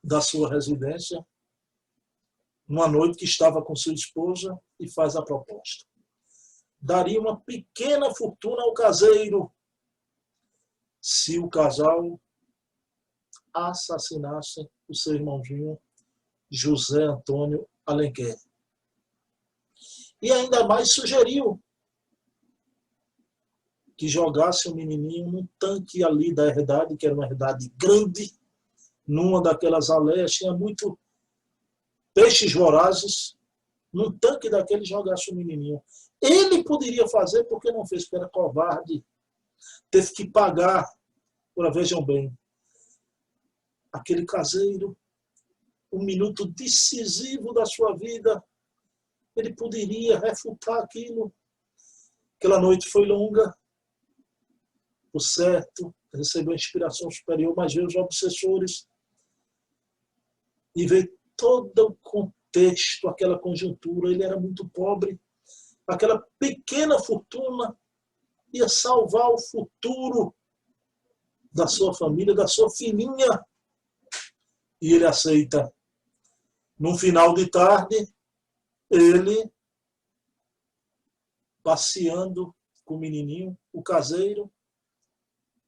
da sua residência, numa noite que estava com sua esposa, e faz a proposta. Daria uma pequena fortuna ao caseiro se o casal assassinasse o seu irmãozinho José Antônio Alenquer. E ainda mais sugeriu que jogasse o menininho num tanque ali da herdade, que era uma herdade grande, numa daquelas aleias, tinha muito peixes vorazes, num tanque daquele jogasse o menininho. Ele poderia fazer, porque não fez, porque era covarde. Teve que pagar. Agora vejam bem, aquele caseiro, um minuto decisivo da sua vida, ele poderia refutar aquilo. Aquela noite foi longa, por certo, recebeu a inspiração superior, mas veio os obsessores e veio todo o contexto, aquela conjuntura. Ele era muito pobre, aquela pequena fortuna ia salvar o futuro da sua família, da sua filhinha. E ele aceita. No final de tarde, ele, passeando com o menininho, o caseiro,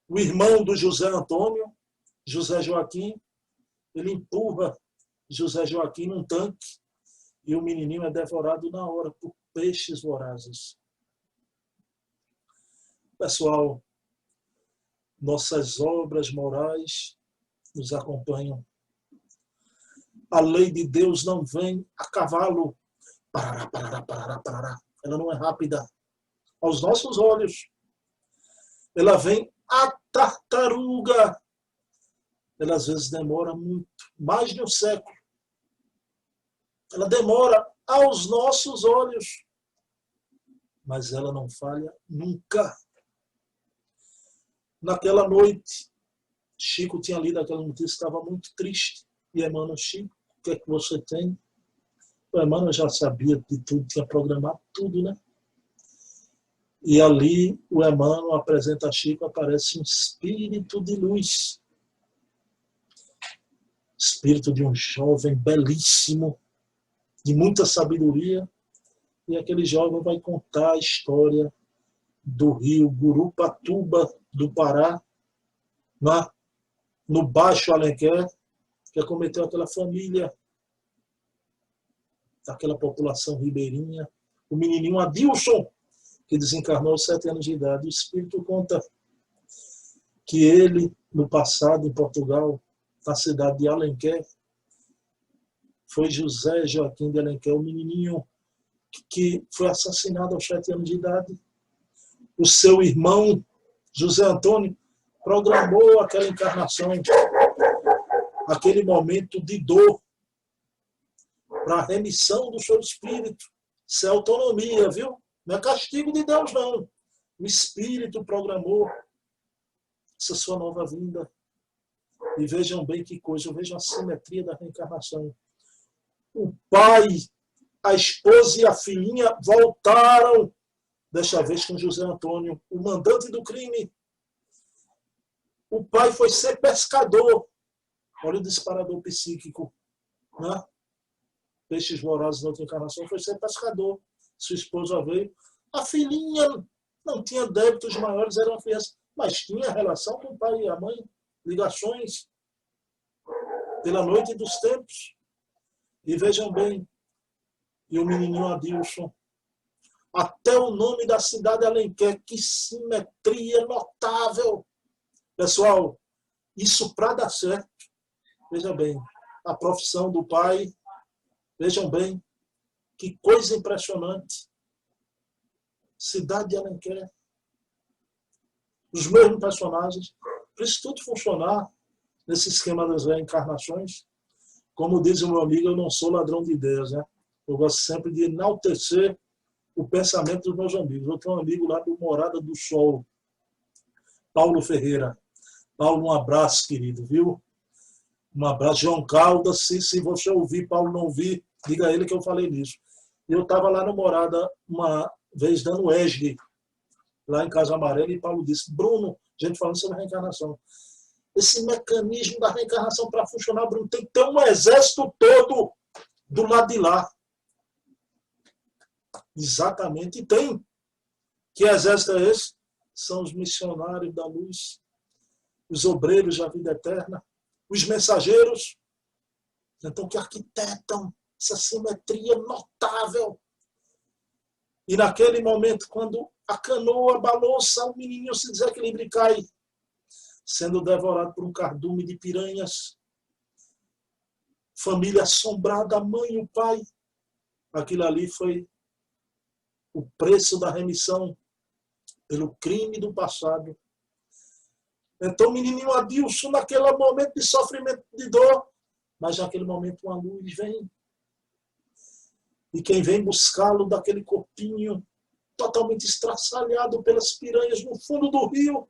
o irmão do José Antônio, José Joaquim, ele empurra José Joaquim num tanque e o menininho é devorado na hora por peixes vorazes. Pessoal, nossas obras morais nos acompanham. A lei de Deus não vem a cavalo. Parará, parará, parará, parará. Ela não é rápida. Aos nossos olhos. Ela vem a tartaruga. Ela às vezes demora muito, mais de um século. Ela demora aos nossos olhos. Mas ela não falha nunca. Naquela noite, Chico tinha lido aquela notícia, estava muito triste. E Emmanuel, Chico, o que é que você tem? O Emmanuel já sabia de tudo, tinha programado tudo, né? E ali o Emmanuel apresenta a Chico, aparece um espírito de luz. Espírito de um jovem belíssimo, de muita sabedoria. E aquele jovem vai contar a história do rio Gurupatuba, do Pará, no Baixo Alenquer, que acometeu aquela família, aquela população ribeirinha. O menininho Adilson, que desencarnou aos 7 anos de idade. O Espírito conta que ele, no passado, em Portugal, na cidade de Alenquer, foi José Joaquim de Alenquer, o menininho que foi assassinado aos 7 anos de idade. O seu irmão, José Antônio, programou aquela encarnação, aquele momento de dor, para a remissão do seu espírito. Isso é autonomia, viu? Não é castigo de Deus, não. O Espírito programou essa sua nova vinda. E vejam bem que coisa, vejam a simetria da reencarnação. O pai, a esposa e a filhinha voltaram, desta vez com José Antônio, o mandante do crime. O pai foi ser pescador. Olha o disparador psíquico, né? Peixes vorazes na outra encarnação, foi ser pescador. Sua esposa veio. A filhinha não tinha débitos maiores, era uma criança, mas tinha relação com o pai e a mãe, ligações pela noite dos tempos. E vejam bem, e o menininho Adilson, até o nome da cidade Alenquer, que simetria notável. Pessoal, isso para dar certo, veja bem, a profissão do pai, vejam bem, que coisa impressionante. Cidade de Alenquer. Os mesmos personagens. Para isso tudo funcionar nesse esquema das reencarnações. Como diz o meu amigo, eu não sou ladrão de ideias, né? Eu gosto sempre de enaltecer o pensamento dos meus amigos. Eu tenho um amigo lá do Morada do Sol, Paulo Ferreira. Paulo, um abraço, querido, viu? Um abraço. João Caldas, se você ouvir, Paulo não ouvir, diga a ele que eu falei nisso. Eu estava lá no Morada uma vez dando ESG, lá em Casa Amarela, e Paulo disse, Bruno, gente falando sobre a reencarnação, esse mecanismo da reencarnação para funcionar, Bruno, tem que ter um exército todo do lado de lá. Exatamente, e tem. Que exército é esse? São os missionários da luz, os obreiros da vida eterna, os mensageiros, então que arquitetam essa simetria notável. E naquele momento, quando a canoa balança, o menininho se desequilibra e cai, sendo devorado por um cardume de piranhas. Família assombrada, a mãe e o pai. Aquilo ali foi o preço da remissão pelo crime do passado. Então o menininho Adilson, naquele momento de sofrimento, de dor, mas naquele momento uma luz vem. E quem vem buscá-lo daquele corpinho totalmente estraçalhado pelas piranhas no fundo do rio,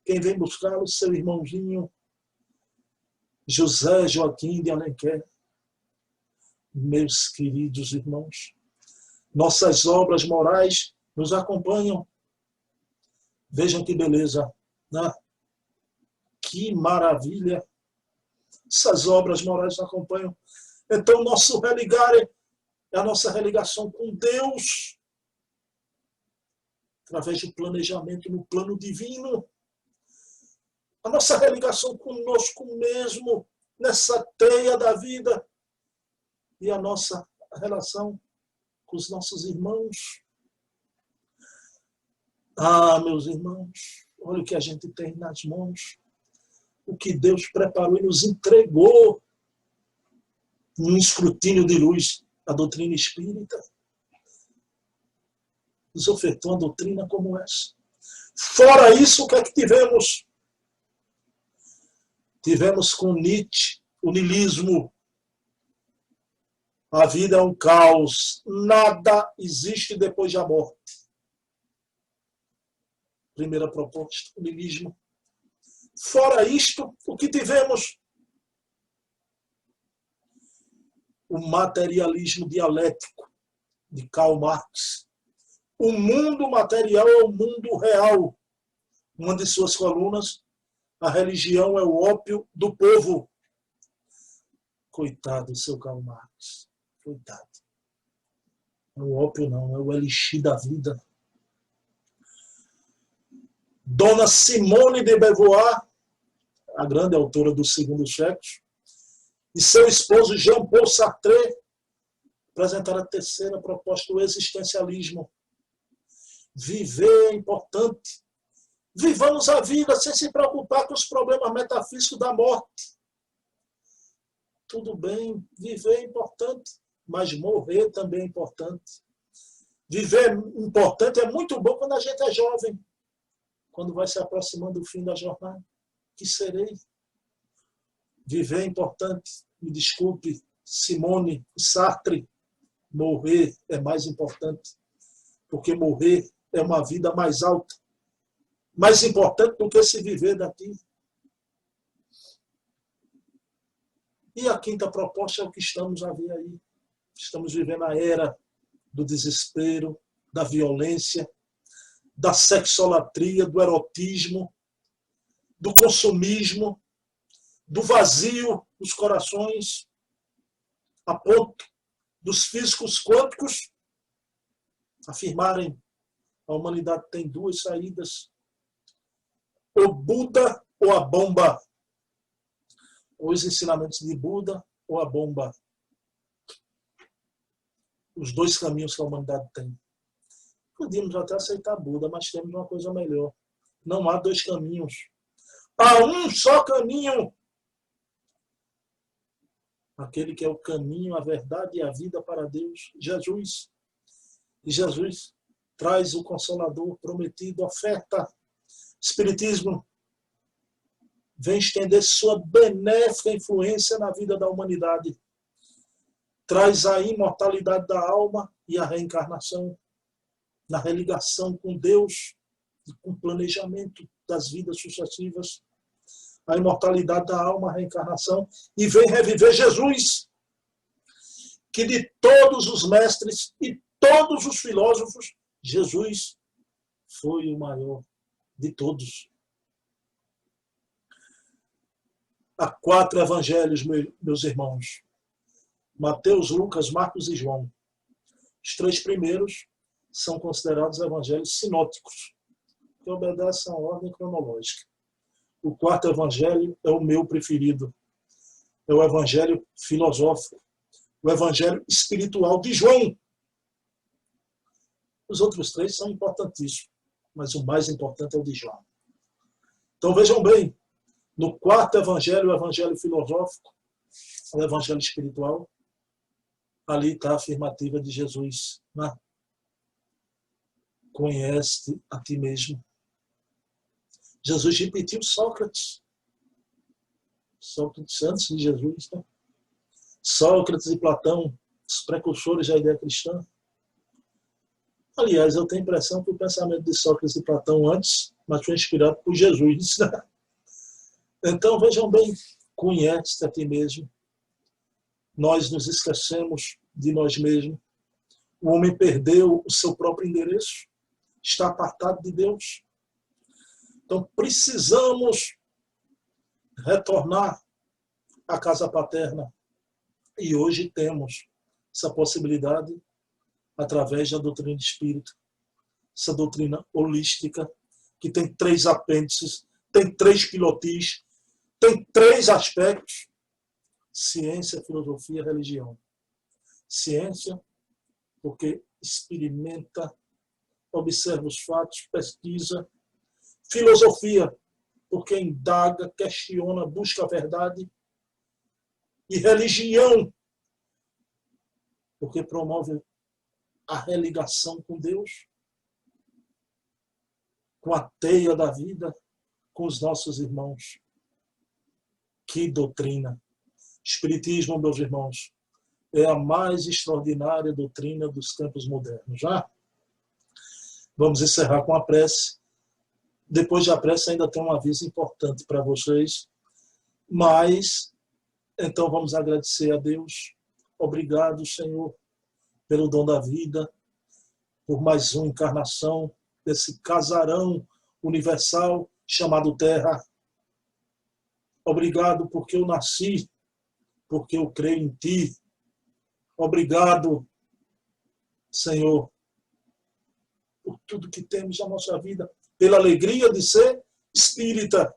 quem vem buscá-lo, seu irmãozinho, José Joaquim de Alenquer. Meus queridos irmãos, nossas obras morais nos acompanham. Vejam que beleza, né? Que maravilha. Essas obras morais nos acompanham. Então, nosso religare é a nossa religação com Deus, através do planejamento no plano divino. A nossa religação conosco mesmo, nessa teia da vida. E a nossa relação com os nossos irmãos. Ah, meus irmãos, olha o que a gente tem nas mãos. O que Deus preparou e nos entregou num escrutínio de luz, a doutrina espírita. Nos ofertou uma doutrina como essa. Fora isso, o que é que tivemos? Tivemos com Nietzsche, o niilismo. A vida é um caos. Nada existe depois da morte. Primeira proposta, o niilismo. Fora isto, o que tivemos? o materialismo dialético de Karl Marx. O mundo material é o mundo real. Uma de suas colunas, a religião é o ópio do povo. Coitado do seu Karl Marx. Coitado. Não é o ópio não, é o elixir da vida. Dona Simone de Beauvoir, a grande autora do Segundo Sexo, e seu esposo Jean-Paul Sartre apresentaram a terceira proposta do existencialismo. Viver é importante. Vivamos a vida sem se preocupar com os problemas metafísicos da morte. Tudo bem, viver é importante, mas morrer também é importante. Viver é importante, é muito bom quando a gente é jovem. Quando vai se aproximando do fim da jornada, que serei? Viver é importante, me desculpe, Simone e Sartre, morrer é mais importante, porque morrer é uma vida mais alta, mais importante do que se viver daqui. E a quinta proposta é o que estamos a ver aí. Estamos vivendo a era do desespero, da violência, da sexolatria, do erotismo, do consumismo, do vazio dos corações, a ponto dos físicos quânticos afirmarem a humanidade tem duas saídas: o Buda ou a bomba, ou os ensinamentos de Buda ou a bomba. Os dois caminhos que a humanidade tem. Podíamos até aceitar Buda, mas temos uma coisa melhor. Não há dois caminhos. Há um só caminho. Aquele que é o caminho, a verdade e a vida para Deus, Jesus. E Jesus traz o Consolador prometido, oferta. Espiritismo vem estender sua benéfica influência na vida da humanidade. Traz a imortalidade da alma e a reencarnação na religação com Deus e com o planejamento das vidas sucessivas. A imortalidade da alma, a reencarnação, e vem reviver Jesus, que de todos os mestres e todos os filósofos, Jesus foi o maior de todos. Há 4 evangelhos, meus irmãos: Mateus, Lucas, Marcos e João. Os 3 primeiros são considerados evangelhos sinóticos, que obedecem à ordem cronológica. O 4º evangelho é o meu preferido. É o evangelho filosófico, o evangelho espiritual de João. Os outros 3 são importantíssimos, mas o mais importante é o de João. Então vejam bem, no 4º evangelho, o evangelho filosófico, o evangelho espiritual, ali está a afirmativa de Jesus, né? Conhece a ti mesmo. Jesus repetiu Sócrates. Sócrates antes de Jesus, né? Sócrates e Platão, os precursores da ideia cristã. Aliás, eu tenho a impressão que o pensamento de Sócrates e Platão antes, mas foi inspirado por Jesus, né? Então, vejam bem, conhece a ti mesmo. Nós nos esquecemos de nós mesmos. O homem perdeu o seu próprio endereço, está apartado de Deus. Então, precisamos retornar à casa paterna. E hoje temos essa possibilidade através da doutrina espírita, essa doutrina holística, que tem 3 apêndices, tem 3 pilotis, tem 3 aspectos: ciência, filosofia, religião. Ciência, porque experimenta, observa os fatos, pesquisa. Filosofia, porque indaga, questiona, busca a verdade. E religião, porque promove a religação com Deus, com a teia da vida, com os nossos irmãos. Que doutrina! Espiritismo, meus irmãos, é a mais extraordinária doutrina dos tempos modernos. Já? Vamos encerrar com a prece. Depois da prece ainda tem um aviso importante para vocês, mas então vamos agradecer a Deus Obrigado, Senhor, pelo dom da vida, por mais uma encarnação desse casarão universal chamado Terra. Obrigado porque eu nasci, porque eu creio em Ti. Obrigado, Senhor, por tudo que temos na nossa vida, pela alegria de ser espírita,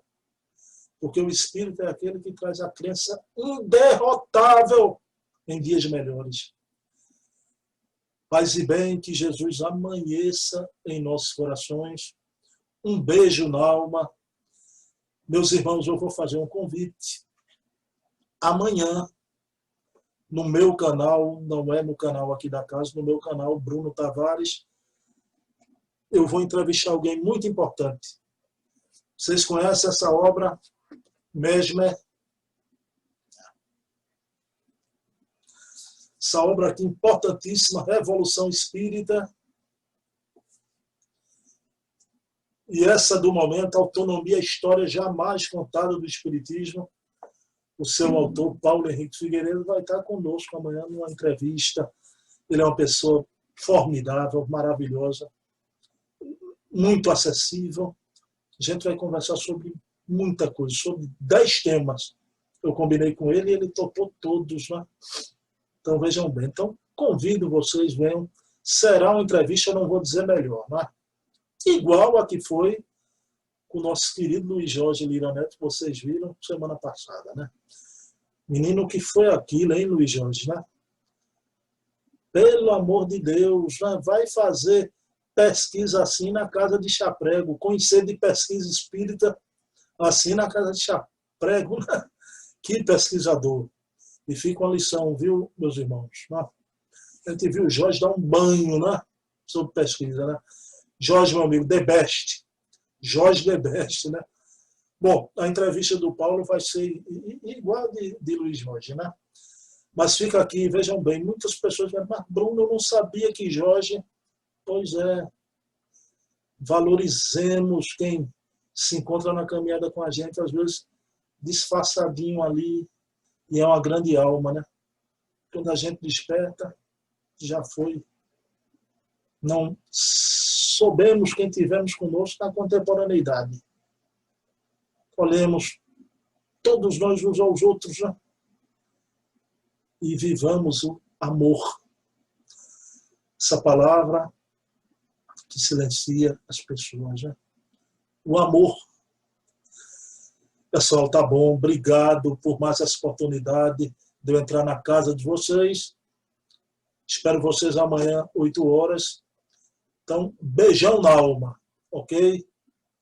porque o espírito é aquele que traz a crença inderrotável em dias melhores. Paz e bem, que Jesus amanheça em nossos corações. Um beijo na alma. Meus irmãos, eu vou fazer um convite. Amanhã, no meu canal, não é no canal aqui da casa, no meu canal, Bruno Tavares, eu vou entrevistar alguém muito importante. Vocês conhecem essa obra, Mesmer? Essa obra aqui importantíssima, Revolução Espírita. E essa do momento, Autonomia, História Jamais Contada do Espiritismo. O seu autor, Paulo Henrique Figueiredo, vai estar conosco amanhã numa entrevista. Ele é uma pessoa formidável, maravilhosa, muito acessível. A gente vai conversar sobre muita coisa, sobre 10 temas. Eu combinei com ele e ele topou todos, né? Então, vejam bem. Então, convido vocês, venham. Será uma entrevista, eu não vou dizer melhor, né? Igual a que foi com o nosso querido Luiz Jorge Lira Neto, vocês viram semana passada, né? Menino, que foi aquilo, hein, Luiz Jorge, né? Pelo amor de Deus, né? Vai fazer pesquisa assim na casa de Chaprego, conhecer de pesquisa espírita assim na casa de Chaprego, né? Que pesquisador. E fica uma lição, viu, meus irmãos? Né? A gente viu o Jorge dar um banho, né? Sobre pesquisa, né? Jorge, meu amigo, the best. Jorge the best, né? Bom, a entrevista do Paulo vai ser igual de Luiz Jorge, né? Mas fica aqui, vejam bem, muitas pessoas dizem, mas Bruno, eu não sabia que Jorge... Pois é, valorizemos quem se encontra na caminhada com a gente, às vezes disfarçadinho ali, e é uma grande alma, né? Quando a gente desperta, já foi. Não soubemos quem tivemos conosco na contemporaneidade. Olhemos todos nós uns aos outros, né? E vivamos o amor. Essa palavra que silencia as pessoas, né? O amor. Pessoal, tá bom. Obrigado por mais essa oportunidade de eu entrar na casa de vocês. Espero vocês amanhã, 8 horas. Então, beijão na alma, ok?